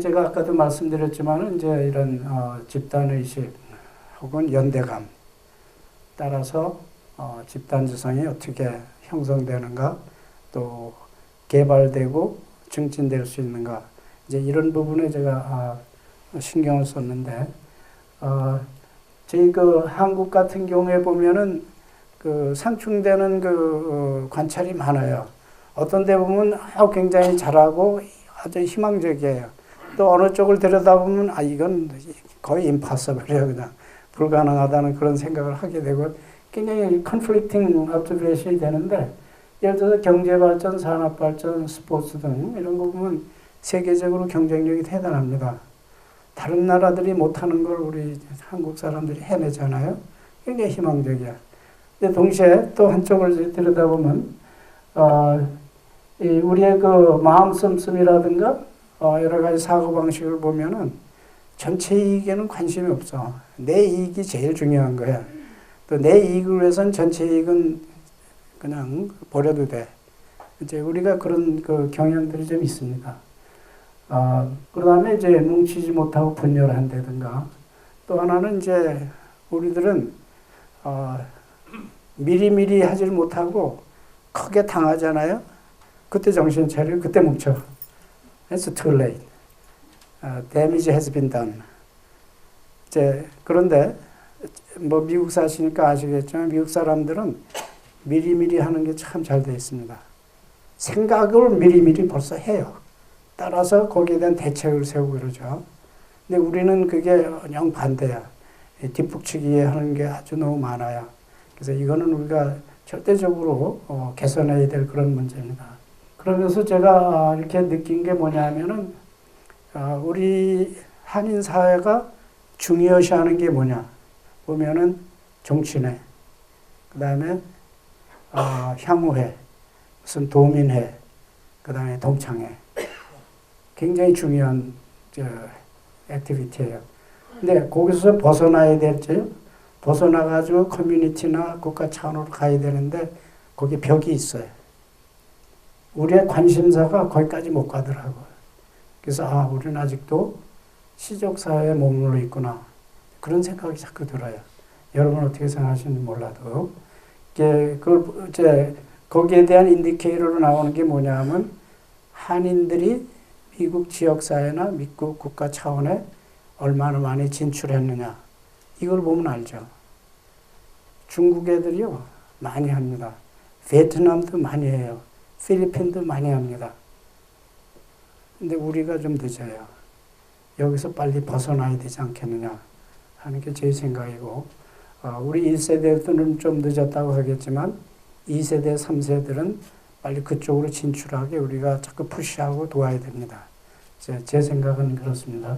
제가 아까도 말씀드렸지만은 이제 이런 집단 의식 혹은 연대감 따라서 집단지성이 어떻게 형성되는가 또 개발되고 증진될 수 있는가 이제 이런 부분에 제가 신경을 썼는데 저희 그 한국 같은 경우에 보면은 그 상충되는 그 관찰이 많아요. 어떤 데 보면 굉장히 잘하고 아주 희망적이에요. 또 어느 쪽을 들여다보면 이건 거의 impossible이에요. 그냥 불가능하다는 그런 생각을 하게 되고 굉장히 conflicting observation이 되는데 예를 들어서 경제발전, 산업발전, 스포츠 등 이런 거 보면 세계적으로 경쟁력이 대단합니다. 다른 나라들이 못하는 걸 우리 한국 사람들이 해내잖아요. 굉장히 희망적이야. 근데 동시에 또 한쪽을 들여다보면 우리의 그 마음 씀씀이라든가 여러 가지 사고방식을 보면은 전체 이익에는 관심이 없어. 내 이익이 제일 중요한 거야. 또 내 이익을 위해서는 전체 이익은 그냥 버려도 돼. 이제 우리가 그런 그 경향들이 좀 있습니다. 그 다음에 이제 뭉치지 못하고 분열한다든가 또 하나는 이제 우리들은 미리미리 하질 못하고 크게 당하잖아요. 그때 정신 차리고 그때 뭉쳐. It's too late. Damage has been done. 이제 그런데 뭐 미국 사시니까 아시겠지만 미국 사람들은 미리미리 하는 게 참 잘 되어 있습니다. 생각을 미리미리 벌써 해요. 따라서 거기에 대한 대책을 세우고 그러죠. 근데 우리는 그게 영 반대야. 뒷북치기 하는 게 아주 너무 많아요. 그래서 이거는 우리가 절대적으로 개선해야 될 그런 문제입니다. 그러면서 제가 이렇게 느낀 게 뭐냐면은 우리 한인 사회가 중요시하는 게 뭐냐 보면은 정치네, 그 다음에 향후회, 무슨 도민회, 그 다음에 동창회. 굉장히 중요한 액티비티예요. 근데 거기서 벗어나야 될지 벗어나가지고 커뮤니티나 국가 차원으로 가야 되는데 거기 벽이 있어요. 우리의 관심사가 거기까지 못 가더라고요. 그래서 우리는 아직도 시족사회에 머물러 있구나. 그런 생각이 자꾸 들어요. 여러분 어떻게 생각하시는지 몰라도. 거기에 대한 인디케이터로 나오는 게 뭐냐면 한인들이 미국 지역사회나 미국 국가 차원에 얼마나 많이 진출했느냐. 이걸 보면 알죠. 중국 애들이요. 많이 합니다. 베트남도 많이 해요. 필리핀도 많이 합니다. 근데 우리가 좀 늦어요. 여기서 빨리 벗어나야 되지 않겠느냐 하는 게 제 생각이고, 우리 1세대들은 좀 늦었다고 하겠지만 2세대, 3세들은 빨리 그쪽으로 진출하게 우리가 자꾸 푸시하고 도와야 됩니다. 제 생각은 그렇습니다.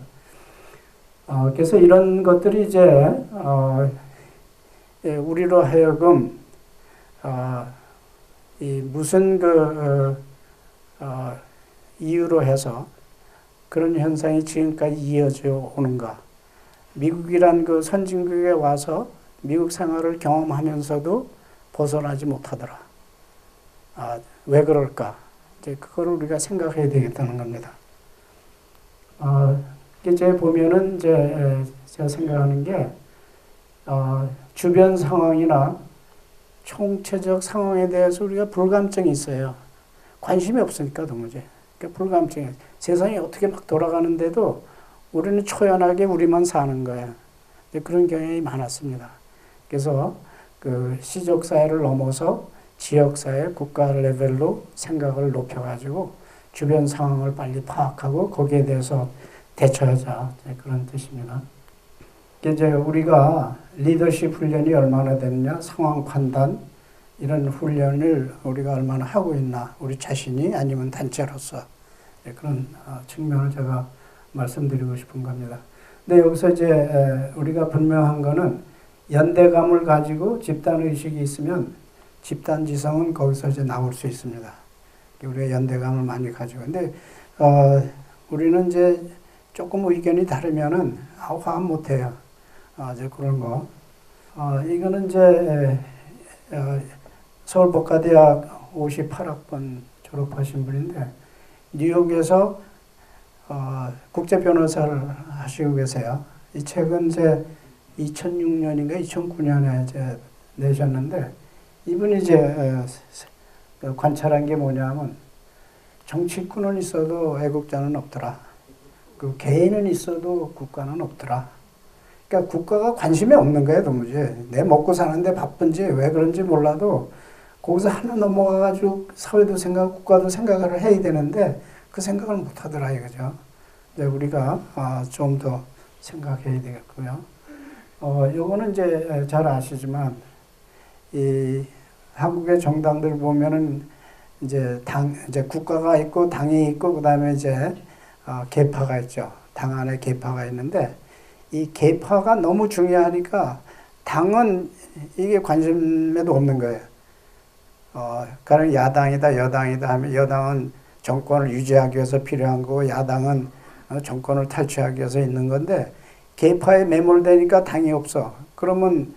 그래서 이런 것들이 이제 우리로 하여금 이 무슨 이유로 해서 그런 현상이 지금까지 이어져 오는가? 미국이란 그 선진국에 와서 미국 생활을 경험하면서도 벗어나지 못하더라. 왜 그럴까? 이제 그거를 우리가 생각해야 되겠다는 겁니다. 이제 보면은 이제 제가 생각하는 게 주변 상황이나 총체적 상황에 대해서 우리가 불감증이 있어요. 관심이 없으니까 도무지. 그러니까 불감증이. 세상이 어떻게 막 돌아가는데도 우리는 초연하게 우리만 사는 거예요. 그런 경향이 많았습니다. 그래서 그 시족사회를 넘어서 지역사회, 국가 레벨로 생각을 높여가지고 주변 상황을 빨리 파악하고 거기에 대해서 대처하자. 그런 뜻입니다. 이제 우리가 리더십 훈련이 얼마나 되느냐, 상황 판단, 이런 훈련을 우리가 얼마나 하고 있나, 우리 자신이 아니면 단체로서 그런 측면을 제가 말씀드리고 싶은 겁니다. 근데 여기서 이제 우리가 분명한 거는 연대감을 가지고 집단의식이 있으면 집단지성은 거기서 이제 나올 수 있습니다. 우리가 연대감을 많이 가지고. 근데 우리는 이제 조금 의견이 다르면은 화합 못해요. 이제 그런 거. 이거는 이제 서울법과대학 58학번 졸업하신 분인데 뉴욕에서 국제 변호사를 하시고 계세요. 이 책은 이제 2006년인가 2009년에 이제 내셨는데 이분이 이제 관찰한 게 뭐냐면 정치꾼은 있어도 애국자는 없더라. 그 개인은 있어도 국가는 없더라. 그러니까 국가가 관심이 없는 거예요, 도무지. 내 먹고 사는데 바쁜지 왜 그런지 몰라도 거기서 하나 넘어가가지고 사회도 생각, 국가도 생각을 해야 되는데 그 생각을 못 하더라 이거죠. 이제 우리가 좀 더 생각해야 되겠고요. 요거는 이제 잘 아시지만 이 한국의 정당들 보면은 이제 이제 국가가 있고 당이 있고 그다음에 이제 계파가 있죠. 당 안에 계파가 있는데 이 계파가 너무 중요하니까 당은 이게 관심에도 없는 거예요. 그러니까 야당이다 여당이다 하면 여당은 정권을 유지하기 위해서 필요한 거고 야당은 정권을 탈취하기 위해서 있는 건데 계파에 매몰되니까 당이 없어. 그러면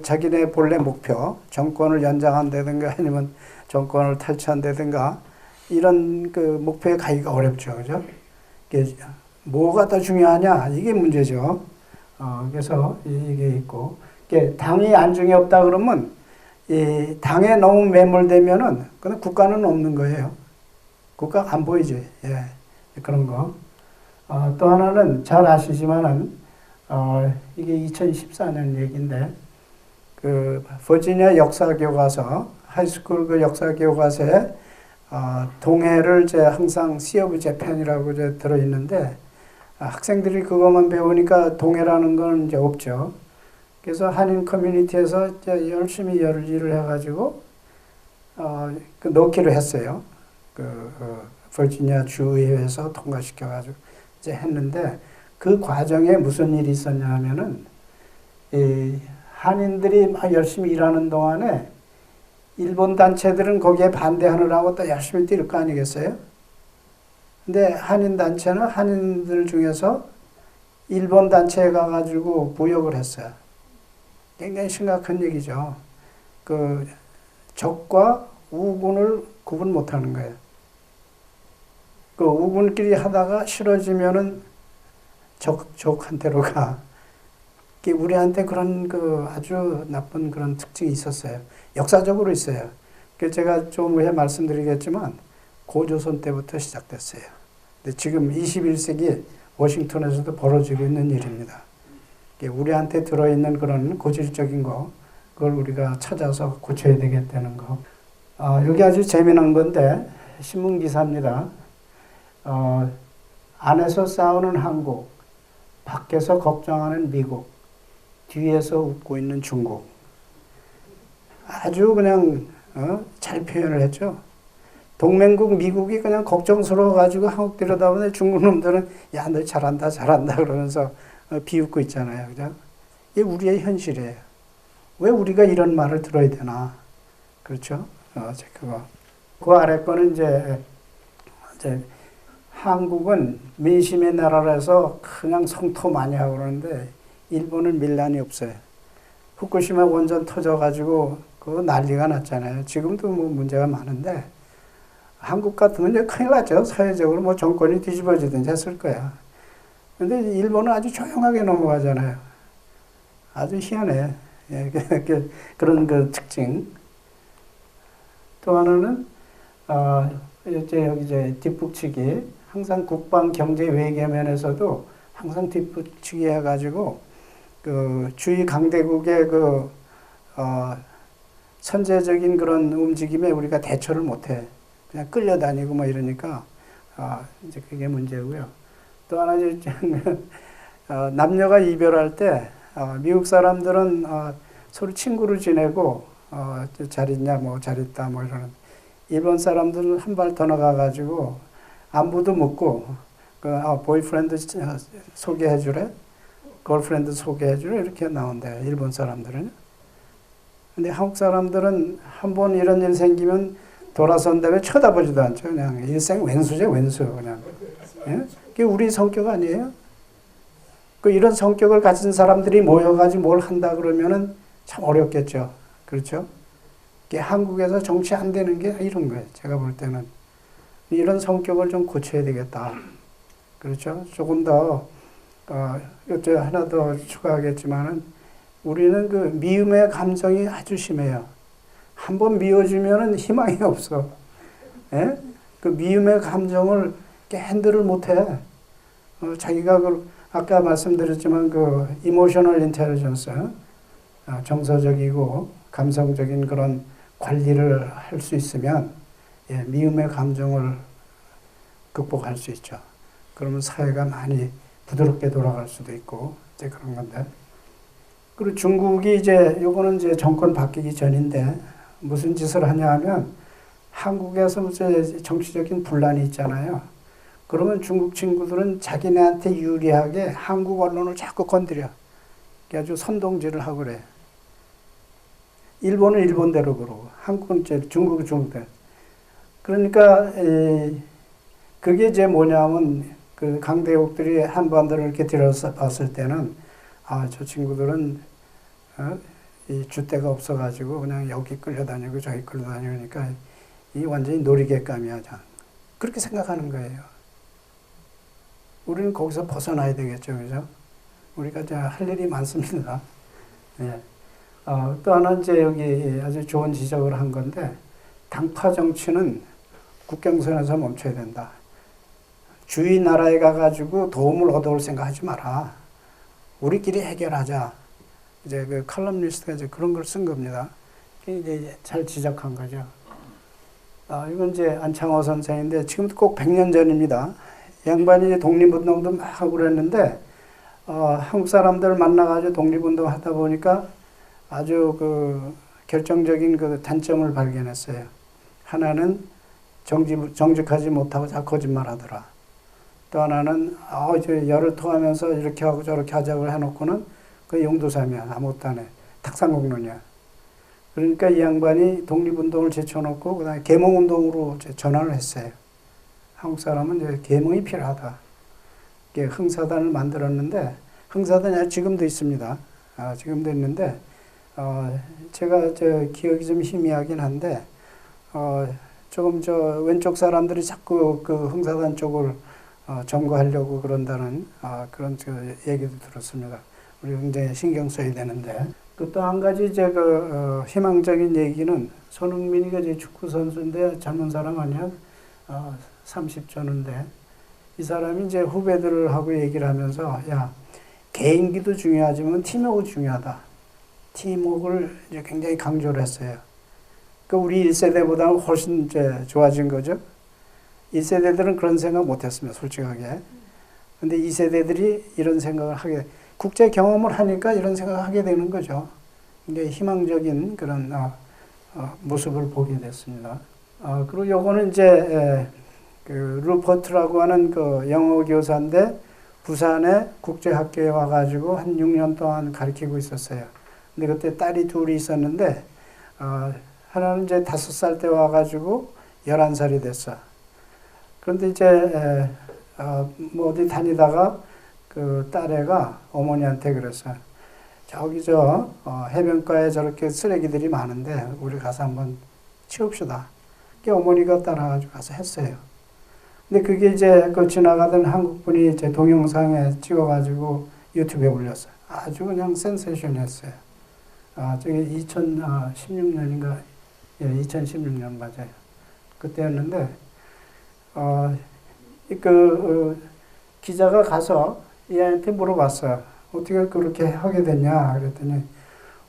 자기네 본래 목표 정권을 연장한다든가 아니면 정권을 탈취한다든가 이런 그 목표에 가기가 어렵죠. 그죠? 뭐가 더 중요하냐? 이게 문제죠. 그래서 이게 있고 당이 안중에 없다 그러면 이 당에 너무 매몰되면은 그건 국가는 없는 거예요. 국가가 안 보이지. 예. 그런 거. 또 하나는 잘 아시지만은 이게 2014년 얘기인데 그 버지니아 역사교과서 하이스쿨 그 역사교과서에 동해를 이제 항상 시 오브 재팬이라고 이제 들어 있는데 학생들이 그것만 배우니까 동해라는 건 이제 없죠. 그래서 한인 커뮤니티에서 이제 열심히 일을 해가지고 그 넣기로 했어요. 버지니아 주의회에서 통과시켜가지고 이제 했는데 그 과정에 무슨 일이 있었냐 하면은 이 한인들이 막 열심히 일하는 동안에 일본 단체들은 거기에 반대하느라고 또 열심히 뛸 거 아니겠어요? 근데 한인 단체는 한인들 중에서 일본 단체에 가가지고 부역을 했어요. 굉장히 심각한 얘기죠. 그 적과 우군을 구분 못하는 거예요. 그 우군끼리 하다가 싫어지면은 적한테로 가. 우리한테 그런 그 아주 나쁜 그런 특징이 있었어요. 역사적으로 있어요. 그래서 제가 좀 후에 말씀드리겠지만 고조선 때부터 시작됐어요. 근데 지금 21세기 워싱턴에서도 벌어지고 있는 일입니다. 우리한테 들어있는 그런 고질적인 거, 그걸 우리가 찾아서 고쳐야 되겠다는 거. 여기 아주 재미난 건데 신문 기사입니다. 안에서 싸우는 한국, 밖에서 걱정하는 미국, 뒤에서 웃고 있는 중국. 아주 그냥 잘 표현을 했죠. 동맹국 미국이 그냥 걱정스러워가지고 한국 들여다보는데 중국 놈들은 야, 너 잘한다, 잘한다 그러면서 비웃고 있잖아요. 그죠? 이게 우리의 현실이에요. 왜 우리가 이런 말을 들어야 되나? 그렇죠? 그거. 그 아래 거는 이제 한국은 민심의 나라라서 그냥 성토 많이 하고 그러는데 일본은 밀란이 없어요. 후쿠시마 원전 터져가지고 그거 난리가 났잖아요. 지금도 뭐 문제가 많은데 한국 같으면 이제 큰일 났죠. 사회적으로 뭐 정권이 뒤집어지든지 했을 거야. 근데 일본은 아주 조용하게 넘어가잖아요. 아주 희한해. 예, 그런 그 특징. 또 하나는, 이제 뒷북치기. 항상 국방, 경제, 외교 면에서도 항상 뒷북치기 해가지고, 그, 주위 강대국의 선제적인 그런 움직임에 우리가 대처를 못해. 그냥 끌려다니고 뭐 이러니까, 이제 그게 문제고요. 또 하나, 이제, 남녀가 이별할 때, 미국 사람들은 서로 친구로 지내고 잘 있냐 뭐 잘 있다 뭐 이러는. 일본 사람들은 한 발 더 나가가지고 안부도 묻고 보이프렌드 소개해주래, 걸프렌드 소개해주래 이렇게 나온대요. 일본 사람들은. 근데 한국 사람들은 한 번 이런 일 생기면 돌아선 다음에 쳐다보지도 않죠. 그냥 일생 왼수죠, 왼수 그냥. 예? 그게 우리 성격 아니에요? 이런 성격을 가진 사람들이 모여가지고 뭘 한다 그러면은 참 어렵겠죠. 그렇죠? 한국에서 정치 안 되는 게 이런 거예요. 제가 볼 때는. 이런 성격을 좀 고쳐야 되겠다. 그렇죠? 조금 더, 이때 하나 더 추가하겠지만은, 우리는 그 미움의 감정이 아주 심해요. 한번 미워지면은 희망이 없어. 예? 그 미움의 감정을 핸들을 못 해. 자기가 아까 말씀드렸지만 그 이모셔널 인텔리전스, 정서적이고 감성적인 그런 관리를 할 수 있으면 미움의 감정을 극복할 수 있죠. 그러면 사회가 많이 부드럽게 돌아갈 수도 있고 이제 그런 건데. 그리고 중국이 요거는 이제 정권 바뀌기 전인데 무슨 짓을 하냐 하면 한국에서 이제 정치적인 분란이 있잖아요. 그러면 중국 친구들은 자기네한테 유리하게 한국 언론을 자꾸 건드려. 아주 선동질을 하고 그래. 일본은 일본대로 그러고, 한국은 중국은 중국대로. 그러니까, 그게 이제 뭐냐면, 그 강대국들이 한반도를 이렇게 들여봤을 때는, 저 친구들은, 이 줏대가 없어가지고 그냥 여기 끌려다니고 저기 끌려다니니까 이 완전히 놀이개감이야. 그렇게 생각하는 거예요. 우리는 거기서 벗어나야 되겠죠, 그죠? 우리가 이제 할 일이 많습니다. 예. 또 하나 이제 여기 아주 좋은 지적을 한 건데, 당파 정치는 국경선에서 멈춰야 된다. 주위 나라에 가가지고 도움을 얻어올 생각하지 마라. 우리끼리 해결하자. 이제 그 칼럼니스트가 이제 그런 걸 쓴 겁니다. 이제 잘 지적한 거죠. 이건 이제 안창호 선생인데, 지금도 꼭 100년 전입니다. 양반이 독립운동도 막 하고 그랬는데, 한국 사람들 만나가지고 독립운동 하다 보니까 아주 그 결정적인 그 단점을 발견했어요. 하나는 정직하지 못하고 다 거짓말 하더라. 또 하나는, 열을 토하면서 이렇게 하고 저렇게 하자고 해놓고는 그 용두삼이야. 아무것도 안 해. 탁상공론이야. 그러니까 이 양반이 독립운동을 제쳐놓고, 그 다음에 계몽운동으로 전환을 했어요. 한국 사람은 이제 계몽이 필요하다. 흥사단을 만들었는데, 흥사단이 지금도 있습니다. 지금도 있는데, 제가 기억이 좀 희미하긴 한데, 조금 왼쪽 사람들이 자꾸 그 흥사단 쪽을 점거하려고 그런다는 그런 얘기도 들었습니다. 우리 굉장히 신경 써야 되는데. 또 한 가지 희망적인 얘기는 손흥민이가 이제 축구 선수인데 젊은 사람 아니야? 30전인데 이 사람이 이제 후배들하고 얘기를 하면서 야, 개인기도 중요하지만 팀워크 중요하다. 팀워크를 이제 굉장히 강조를 했어요. 우리 1세대보다는 훨씬 이제 좋아진 거죠. 1세대들은 그런 생각 못 했습니다. 솔직하게. 근데 2세대들이 이런 생각을 국제 경험을 하니까 이런 생각을 하게 되는 거죠. 굉장히 희망적인 그런 모습을 보게 됐습니다. 그리고 요거는 이제 그 루퍼트라고 하는 그 영어 교사인데 부산에 국제학교에 와가지고 한 6년 동안 가르치고 있었어요. 근데 그때 딸이 둘이 있었는데 하나는 이제 5살 때 와가지고 11살이 됐어. 그런데 이제 뭐 어디 다니다가 그 딸애가 어머니한테 그랬어. 저기 해변가에 저렇게 쓰레기들이 많은데 우리 가서 한번 치웁시다. 그 어머니가 따라가지고 가서 했어요. 근데 그게 이제 그 지나가던 한국 분이 이제 동영상에 찍어가지고 유튜브에 올렸어요. 아주 그냥 센세이션했어요. 저기 2016년인가? 예, 2016년 맞아요. 그때였는데, 기자가 가서 이 아이한테 물어봤어요. 어떻게 그렇게 하게 됐냐? 그랬더니,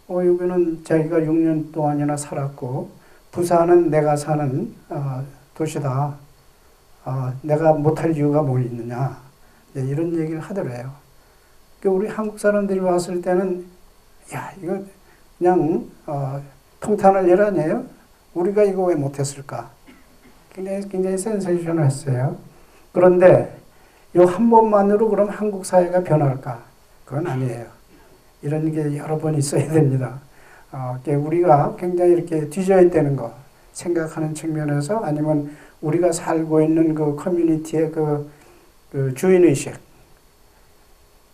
여기는 자기가 6년 동안이나 살았고, 부산은 내가 사는 도시다. 내가 못할 이유가 뭐 있느냐. 이런 얘기를 하더래요. 우리 한국 사람들이 봤을 때는, 야, 이거 그냥, 통탄할 일 아니에요? 우리가 이거 왜 못했을까? 굉장히 센세이션을 했어요. 그런데, 요 한 번만으로 그럼 한국 사회가 변할까? 그건 아니에요. 이런 게 여러 번 있어야 됩니다. 우리가 굉장히 이렇게 뒤져야 되는 거, 생각하는 측면에서 아니면 우리가 살고 있는 그 커뮤니티의 그 주인의식,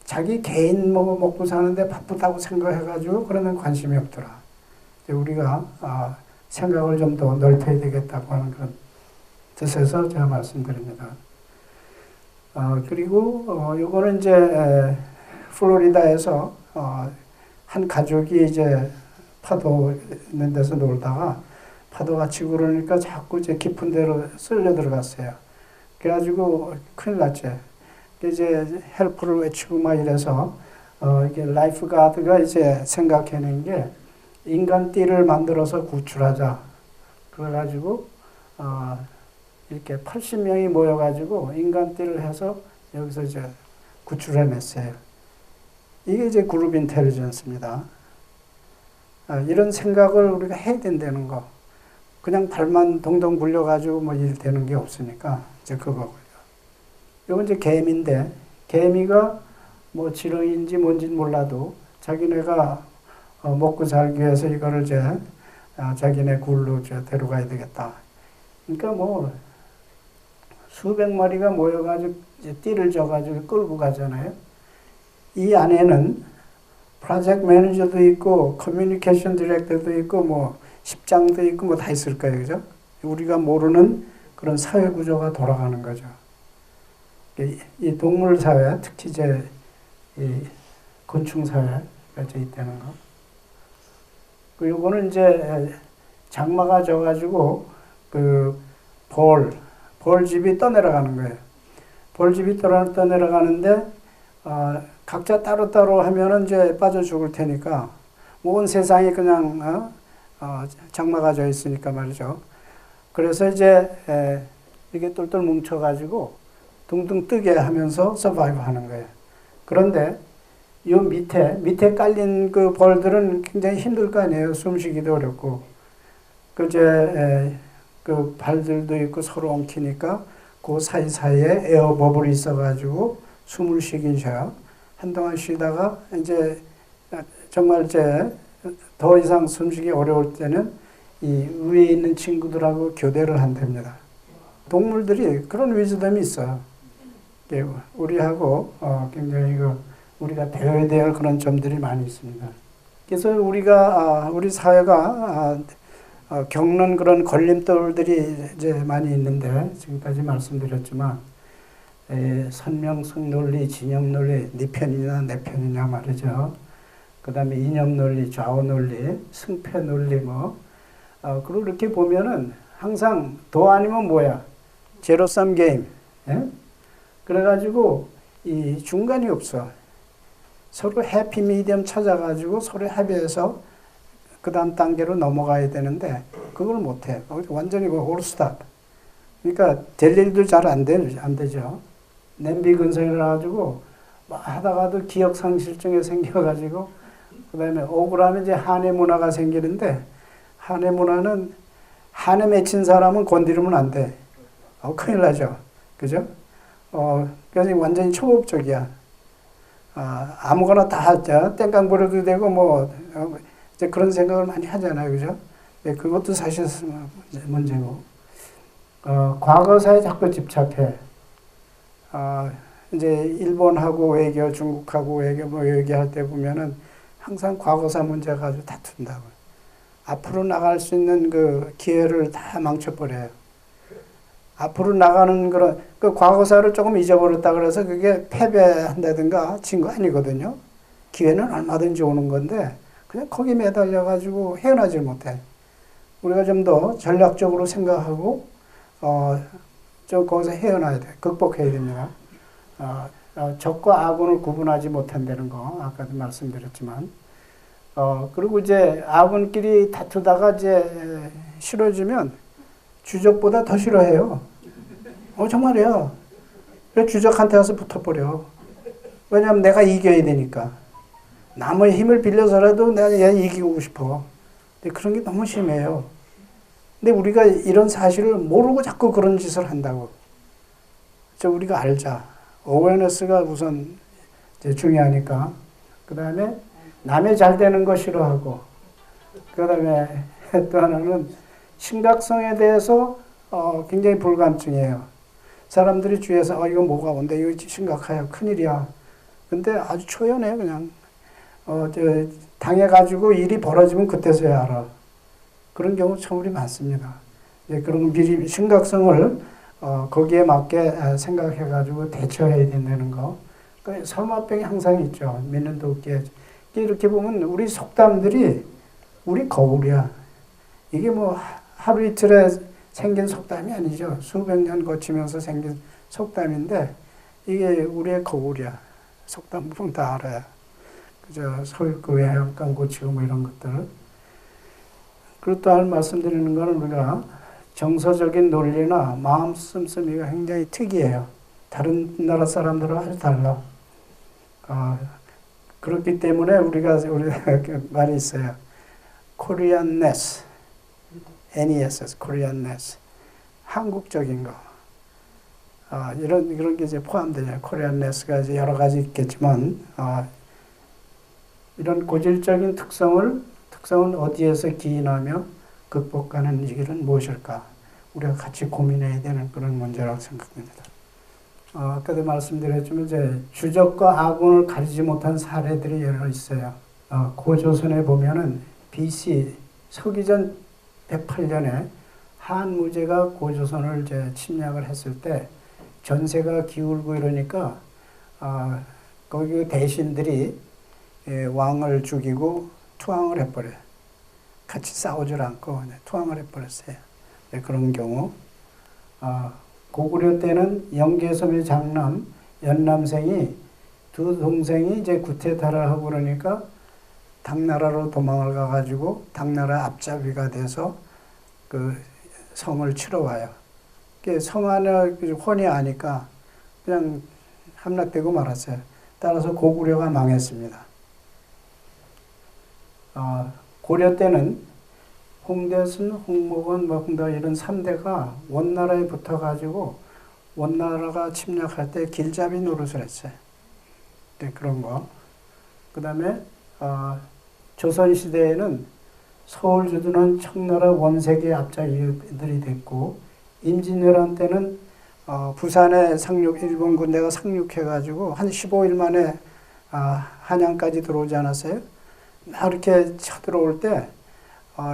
자기 개인 먹고 사는데 바쁘다고 생각해가지고 그러면 관심이 없더라. 우리가 생각을 좀 더 넓혀야 되겠다고 하는 그런 뜻에서 제가 말씀드립니다. 그리고 요거는 이제 플로리다에서 한 가족이 이제 파도 있는 데서 놀다가 파도가 치고 그러니까 자꾸 이제 깊은 데로 쓸려 들어갔어요. 그래가지고 큰일 났지. 이제 헬프를 외치고 막 이래서 이게 라이프 가드가 이제 생각해낸 게 인간띠를 만들어서 구출하자. 그래가지고 이렇게 80명이 모여가지고 인간띠를 해서 여기서 이제 구출해냈어요. 이게 이제 그룹 인텔리전스입니다. 이런 생각을 우리가 해야 된다는 거. 그냥 발만 동동 굴려가지고 뭐 일 되는 게 없으니까 이제 그거고요. 이건 이제 개미인데 개미가 뭐 지렁이인지 뭔지는 몰라도 자기네가 먹고 살기 위해서 이거를 이제 자기네 굴로 이제 데려가야 되겠다. 그러니까 뭐 수백 마리가 모여가지고 이제 띠를 져가지고 끌고 가잖아요. 이 안에는 프로젝트 매니저도 있고 커뮤니케이션 디렉터도 있고 뭐 십장도 있고 뭐 다 있을 거예요. 그죠? 우리가 모르는 그런 사회 구조가 돌아가는 거죠. 이 동물 사회, 특히 이제 이 곤충 사회가 이제 있다는 거. 요거는 이제 장마가 져가지고 그 벌집이 떠내려가는 거예요. 벌집이 떠내려가는데 각자 따로따로 하면은 이제 빠져 죽을 테니까 온 세상이 그냥 장마가 져 있으니까 말이죠. 그래서 이제 이게 똘똘 뭉쳐가지고 둥둥 뜨게 하면서 서바이브 하는 거예요. 그런데 요 밑에 깔린 그 벌들은 굉장히 힘들 거 아니에요. 숨쉬기도 어렵고. 그 발들도 있고 서로 엉키니까 그 사이사이에 에어버블이 있어가지고 숨을 쉬긴 쉬어요. 한동안 쉬다가 이제 정말 이제 더 이상 숨쉬기 어려울 때는 이 위에 있는 친구들하고 교대를 한답니다. 동물들이 그런 위즈덤이 있어요. 우리하고 굉장히 우리가 배워야 될 그런 점들이 많이 있습니다. 그래서 우리 사회가 겪는 그런 걸림돌들이 이제 많이 있는데 지금까지 말씀드렸지만 선명성 논리, 진영 논리, 네 편이냐 내 편이냐 말이죠. 그 다음에 이념 논리, 좌우 논리, 승패 논리 그리고 이렇게 보면은 항상 도 아니면 뭐야? 제로섬 게임. 예? 그래가지고 이 중간이 없어. 서로 해피 미디엄 찾아가지고 서로 합의해서 그 다음 단계로 넘어가야 되는데 그걸 못해. 완전히 올스탑. 그러니까 될 일도 잘 안 되죠. 냄비 근성이라 가지고 뭐 하다가도 기억 상실증이 생겨가지고 그다음에 억울하면 이제 한해 문화가 생기는데 한해 문화는 한해 맺힌 사람은 건드리면 안 돼. 큰일 나죠. 그죠? 그래서 완전히 초법적이야. 아무거나 다 땡깡 부려도 되고 뭐 이제 그런 생각을 많이 하잖아요. 그죠? 네, 그것도 사실 문제고. 과거사에 자꾸 집착해. 이제 일본하고 외교, 중국하고 외교 뭐 얘기할 때 보면은 항상 과거사 문제 가지고 다툰다고. 앞으로 나갈 수 있는 그 기회를 다 망쳐버려요. 앞으로 나가는 그런 그 과거사를 조금 잊어버렸다 그래서 그게 패배한다든가 진 거 아니거든요. 기회는 얼마든지 오는 건데 그냥 거기 매달려 가지고 헤어나질 못해. 우리가 좀 더 전략적으로 생각하고 좀 거기서 헤어나야 돼. 극복해야 됩니다. 적과 아군을 구분하지 못한다는 거 아까도 말씀드렸지만 그리고 이제 아군끼리 다투다가 이제 싫어지면 주적보다 더 싫어해요. 정말이야. 그래서 주적한테 가서 붙어버려. 왜냐하면 내가 이겨야 되니까. 남의 힘을 빌려서라도 내가 얘 이기고 싶어. 근데 그런 게 너무 심해요. 근데 우리가 이런 사실을 모르고 자꾸 그런 짓을 한다고. 우리가 알자. 어웨어너스가 우선 이제 중요하니까. 그 다음에 남의 잘 되는 거 싫어하고. 그 다음에 또 하나는 심각성에 대해서 굉장히 불감증이에요. 사람들이 주위에서 이거 뭐가 온대, 이거 심각해요, 큰일이야. 근데 아주 초연해 그냥. 당해가지고 일이 벌어지면 그때서야 알아. 그런 경우 참 우리 많습니다. 그런 미리 심각성을 거기에 맞게 생각해가지고 대처해야 된다는 거. 그러니까 서마병이 항상 있죠. 믿는 도끼에. 이렇게 보면 우리 속담들이 우리 거울이야. 이게 뭐 하루 이틀에 생긴 속담이 아니죠. 수백 년 거치면서 생긴 속담인데 이게 우리의 거울이야. 속담 보면 다 알아요. 그저 소유급의 해양간 고치고 뭐 이런 것들. 그리고 또 하나 말씀드리는 거는 우리가 정서적인 논리나 마음 씀씀이가 굉장히 특이해요. 다른 나라 사람들은 아주 달라. 그렇기 때문에 우리가 말이 있어요. 코리안네스, NESS, 코리안네스, 한국적인 거. 이런 게 이제 포함되죠. 코리안네스가 이제 여러 가지 있겠지만, 이런 고질적인 특성은 어디에서 기인하며 극복하는 길은 무엇일까? 우리가 같이 고민해야 되는 그런 문제라고 생각합니다. 아까도 말씀드렸지만 이제 주적과 아군을 가리지 못한 사례들이 여러 있어요. 고조선에 보면은 BC 서기전 108년에 한 무제가 고조선을 이제 침략을 했을 때 전세가 기울고 이러니까 거기 대신들이 왕을 죽이고 투항을 해버려요. 같이 싸우질 않고 투항을 해버렸어요. 그런 경우 고구려 때는 영계섬의 장남 연남생이 두 동생이 이제 구테타를 하고 그러니까 당나라로 도망을 가가지고 당나라 앞잡이가 돼서 그 성을 치러 와요. 성 안에 혼이 아니까 그냥 함락되고 말았어요. 따라서 고구려가 망했습니다. 고려 때는 홍대순, 홍목원, 홍다 이런 3대가 원나라에 붙어가지고 원나라가 침략할 때 길잡이 노릇을 했어요. 네, 그런 거. 그 다음에 조선시대에는 서울 주둔한 청나라 원색의 앞잡이들이 됐고 임진왜란 때는 부산에 일본 군대가 상륙해가지고 한 15일 만에 한양까지 들어오지 않았어요? 막 이렇게 쳐들어올 때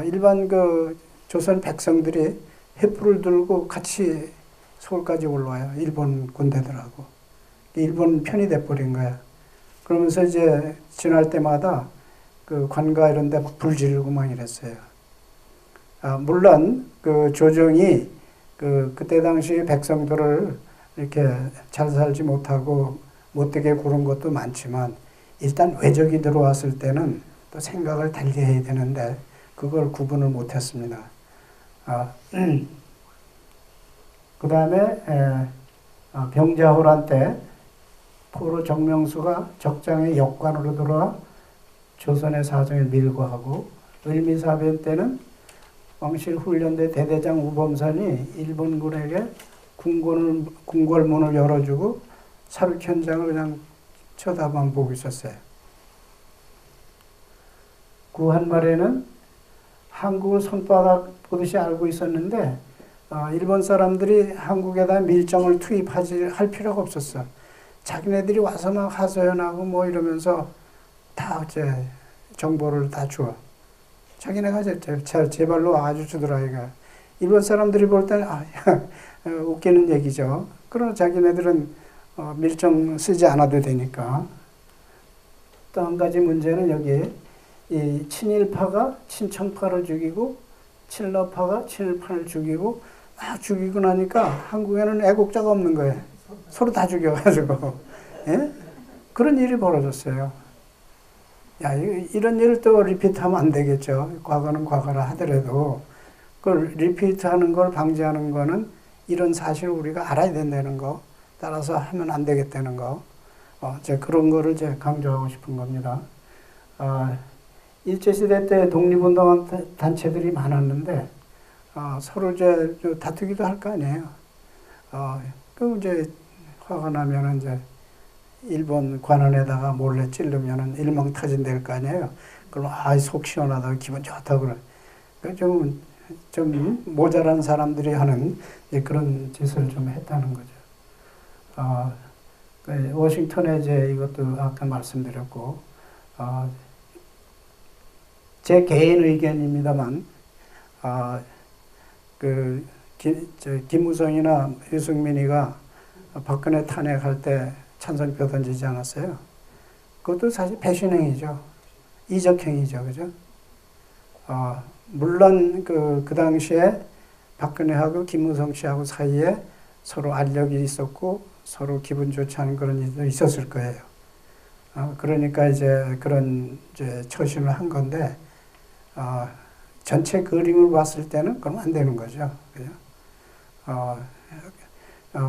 일반 그 조선 백성들이 횃불을 들고 같이 서울까지 올라와요. 일본 군대들하고. 일본 편이 돼버린 거야. 그러면서 이제 지날 때마다 그 관가 이런 데 막 불 지르고 막 이랬어요. 물론 그 조정이 그때 당시 백성들을 이렇게 잘 살지 못하고 못되게 구른 것도 많지만 일단 외적이 들어왔을 때는 또 생각을 달리 해야 되는데 그걸 구분을 못했습니다. 그 다음에 병자호란 때 포로 정명수가 적장의 역관으로 들어와 조선의 사정을 밀고 하고, 을미사변 때는 왕실 훈련대 대대장 우범선이 일본군에게 궁궐문을 열어주고 사륙 현장을 그냥 쳐다만 보고 있었어요. 그 한 말에는 한국을 손바닥 보듯이 알고 있었는데 일본 사람들이 한국에다 밀정을 투입할 필요가 없었어. 자기네들이 와서 막 하소연하고 뭐 이러면서 다 이제 정보를 다 줘. 자기네가 제 발로 와가지고 주더라, 이거. 일본 사람들이 볼 때는, 웃기는 얘기죠. 그러나 자기네들은 밀정 쓰지 않아도 되니까. 또 한 가지 문제는 여기, 이 친일파가 친청파를 죽이고, 친러파가 친일파를 죽이고, 막 죽이고 나니까 한국에는 애국자가 없는 거예요. 서로 다 죽여가지고. 예? 그런 일이 벌어졌어요. 야, 이런 일을 또 리피트하면 안 되겠죠. 과거는 과거라 하더라도 그걸 리피트하는 걸 방지하는 거는 이런 사실을 우리가 알아야 된다는 거, 따라서 하면 안 되겠다는 거, 제가 그런 거를 제가 강조하고 싶은 겁니다. 일제시대 때 독립운동한 단체들이 많았는데 서로 이제 다투기도 할 거 아니에요. 그럼 이제 화가 나면은 이제 일본 관원에다가 몰래 찌르면은 일망타진될 거 아니에요. 그럼 속 시원하다, 기분 좋다 그래. 좀 모자란 사람들이 하는 그런 짓을 좀 했다는 거죠. 워싱턴에 이제 이것도 아까 말씀드렸고, 제 개인 의견입니다만, 김무성이나 유승민이가 박근혜 탄핵할 때 찬성표 던지지 않았어요. 그것도 사실 배신행위죠. 이적행위죠. 그죠? 물론 그 당시에 박근혜하고 김무성 씨하고 사이에 서로 알력이 있었고 서로 기분 좋지 않은 그런 일도 있었을 거예요. 그러니까 이제 그런 처신을 한 건데, 전체 그림을 봤을 때는 그럼 안 되는 거죠. 그죠?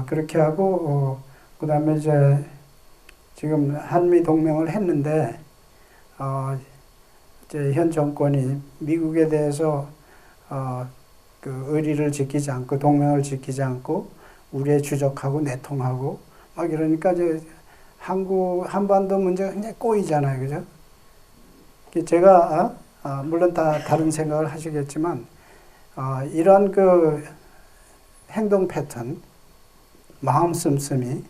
그렇게 하고, 그 다음에 이제 지금 한미 동맹을 했는데, 이제 현 정권이 미국에 대해서 그 의리를 지키지 않고 동맹을 지키지 않고 우리에 주적하고 내통하고 막 이러니까 이제 한반도 문제가 굉장히 꼬이잖아요, 그죠? 제가 물론 다 다른 생각을 하시겠지만 이런 그 행동 패턴, 마음 씀씀이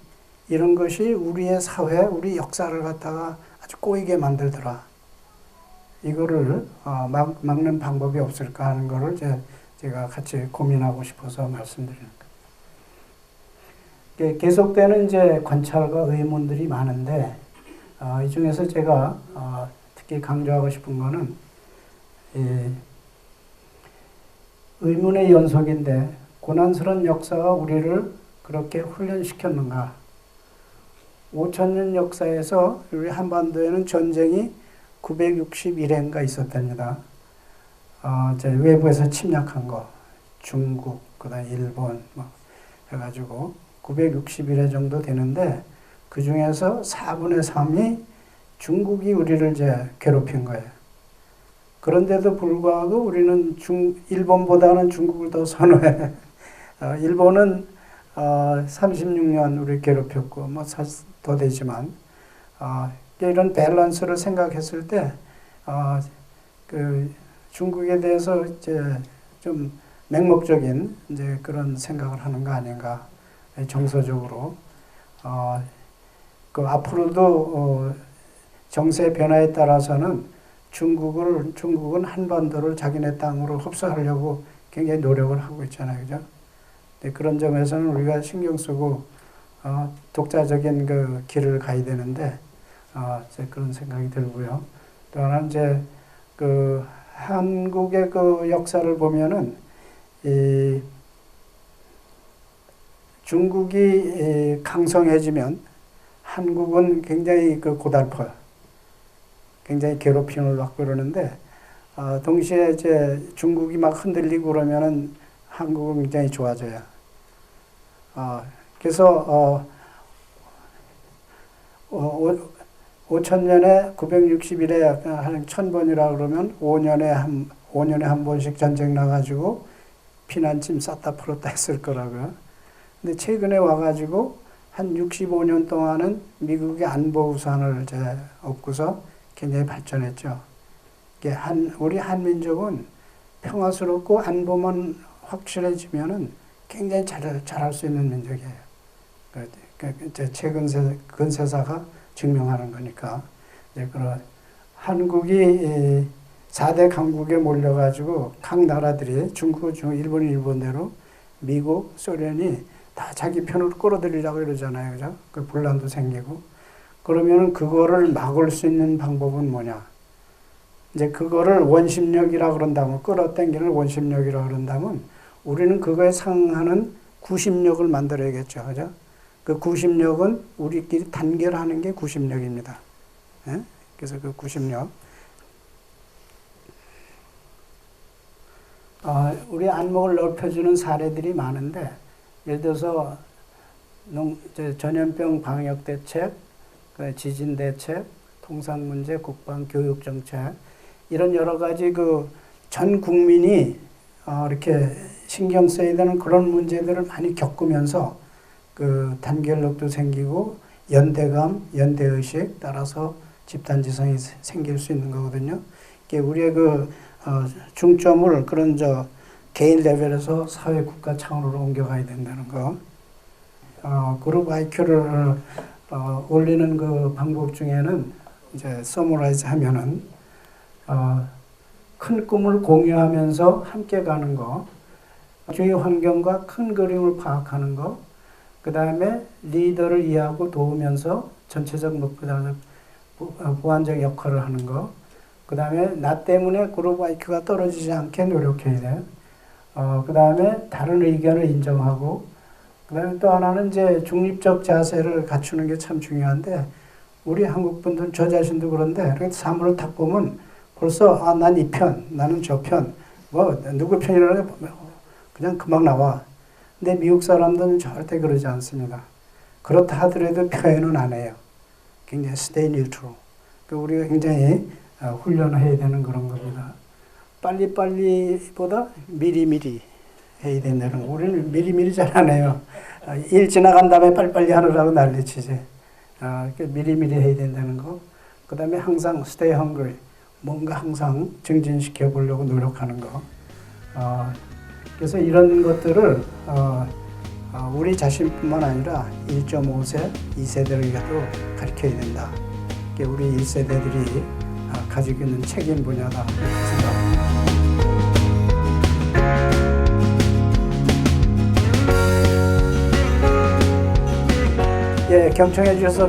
이런 것이 우리의 사회, 우리 역사를 갖다가 아주 꼬이게 만들더라. 이거를 막는 방법이 없을까 하는 거를 제가 같이 고민하고 싶어서 말씀드리는 거예요. 계속되는 이제 관찰과 의문들이 많은데, 이 중에서 제가 특히 강조하고 싶은 거는 의문의 연속인데, 고난스러운 역사가 우리를 그렇게 훈련시켰는가? 5,000년 역사에서 우리 한반도에는 전쟁이 961회인가 있었답니다. 외부에서 침략한 거, 중국, 그다음 일본, 해가지고 961회 정도 되는데 그 중에서 4분의 3이 중국이 우리를 괴롭힌 거예요. 그런데도 불구하고 우리는 일본보다는 중국을 더 선호해. 일본은 36년 우리 괴롭혔고, 더 되지만, 이런 밸런스를 생각했을 때, 중국에 대해서 좀 맹목적인 그런 생각을 하는 거 아닌가, 정서적으로. 앞으로도 정세 변화에 따라서는 중국은 한반도를 자기네 땅으로 흡수하려고 굉장히 노력을 하고 있잖아요, 그죠? 그런 점에서는 우리가 신경 쓰고 독자적인 그 길을 가야 되는데 그런 생각이 들고요. 또 하나 그 한국의 그 역사를 보면은 이 중국이 강성해지면 한국은 굉장히 고달퍼요. 굉장히 괴롭힘을 받고 그러는데 동시에 중국이 막 흔들리고 그러면은 한국은 굉장히 좋아져요. 그래서 5천년에 960일에 한 1000번이라 그러면 5년에 한 번씩 전쟁 나가지고 피난짐 쌌다 풀었다 했을 거라고요. 근데 최근에 와가지고 한 65년 동안은 미국의 안보 우산을 이제 얻고서 굉장히 발전했죠. 우리 한민족은 평화스럽고 안보만 확실해지면은 굉장히 잘할 수 있는 민족이에요. 최근 근세사가 증명하는 거니까. 그런 한국이 4대 강국에 몰려가지고 각 나라들이 중국, 일본이 일본대로 미국, 소련이 다 자기 편으로 끌어들이려고 그러잖아요. 그죠? 그 분란도 생기고. 그러면은 그거를 막을 수 있는 방법은 뭐냐? 이제 그거를 원심력이라 그런다면, 끌어당기는 원심력이라 그런다면, 우리는 그거에 상응하는 구심력을 만들어야겠죠. 그죠? 그 구심력은 우리끼리 단결하는 게 구심력입니다. 예? 그래서 그 구심력. 우리 안목을 넓혀주는 사례들이 많은데, 예를 들어서 전염병 방역 대책, 지진 대책, 통상 문제, 국방, 교육 정책, 이런 여러 가지 전 국민이 이렇게 신경 써야 되는 그런 문제들을 많이 겪으면서 단결력도 생기고 연대감, 연대의식 따라서 집단지성이 생길 수 있는 거거든요. 우리의 중점을 그런 개인 레벨에서 사회 국가 차원으로 옮겨가야 된다는 거. 그룹 IQ를 올리는 그 방법 중에는 이제 서머라이즈 하면은 큰 꿈을 공유하면서 함께 가는 거, 주위 환경과 큰 그림을 파악하는 거, 그 다음에 리더를 이해하고 도우면서 전체적 보완적 역할을 하는 거, 그 다음에 나 때문에 그룹 IQ가 떨어지지 않게 노력해야 돼요. 그 다음에 다른 의견을 인정하고, 그 다음에 또 하나는 이제 중립적 자세를 갖추는 게 참 중요한데, 우리 한국 분들, 저 자신도 그런데, 그래서 사물을 딱 보면 벌써, 난 이 편, 나는 저 편, 누구 편이라는 게 그냥 금방 나와. 근데 미국 사람들은 절대 그러지 않습니다. 그렇다 하더라도 표현은 안 해요. 굉장히 stay neutral. 우리가 굉장히 훈련을 해야 되는 그런 겁니다. 빨리빨리보다 미리미리 해야 된다는 거. 우리는 미리미리 잘 안 해요. 일 지나간 다음에 빨리빨리 하느라고 난리치지. 미리미리 해야 된다는 거. 그 다음에 항상 stay hungry. 뭔가 항상 증진시켜 보려고 노력하는 거. 그래서 이런 것들을 우리 자신뿐만 아니라 1.5세, 2세들에게도 가르쳐야 된다. 우리 1세대들이 가지고 있는 책임 분야다 생각합니다. 예, 경청해 주셔서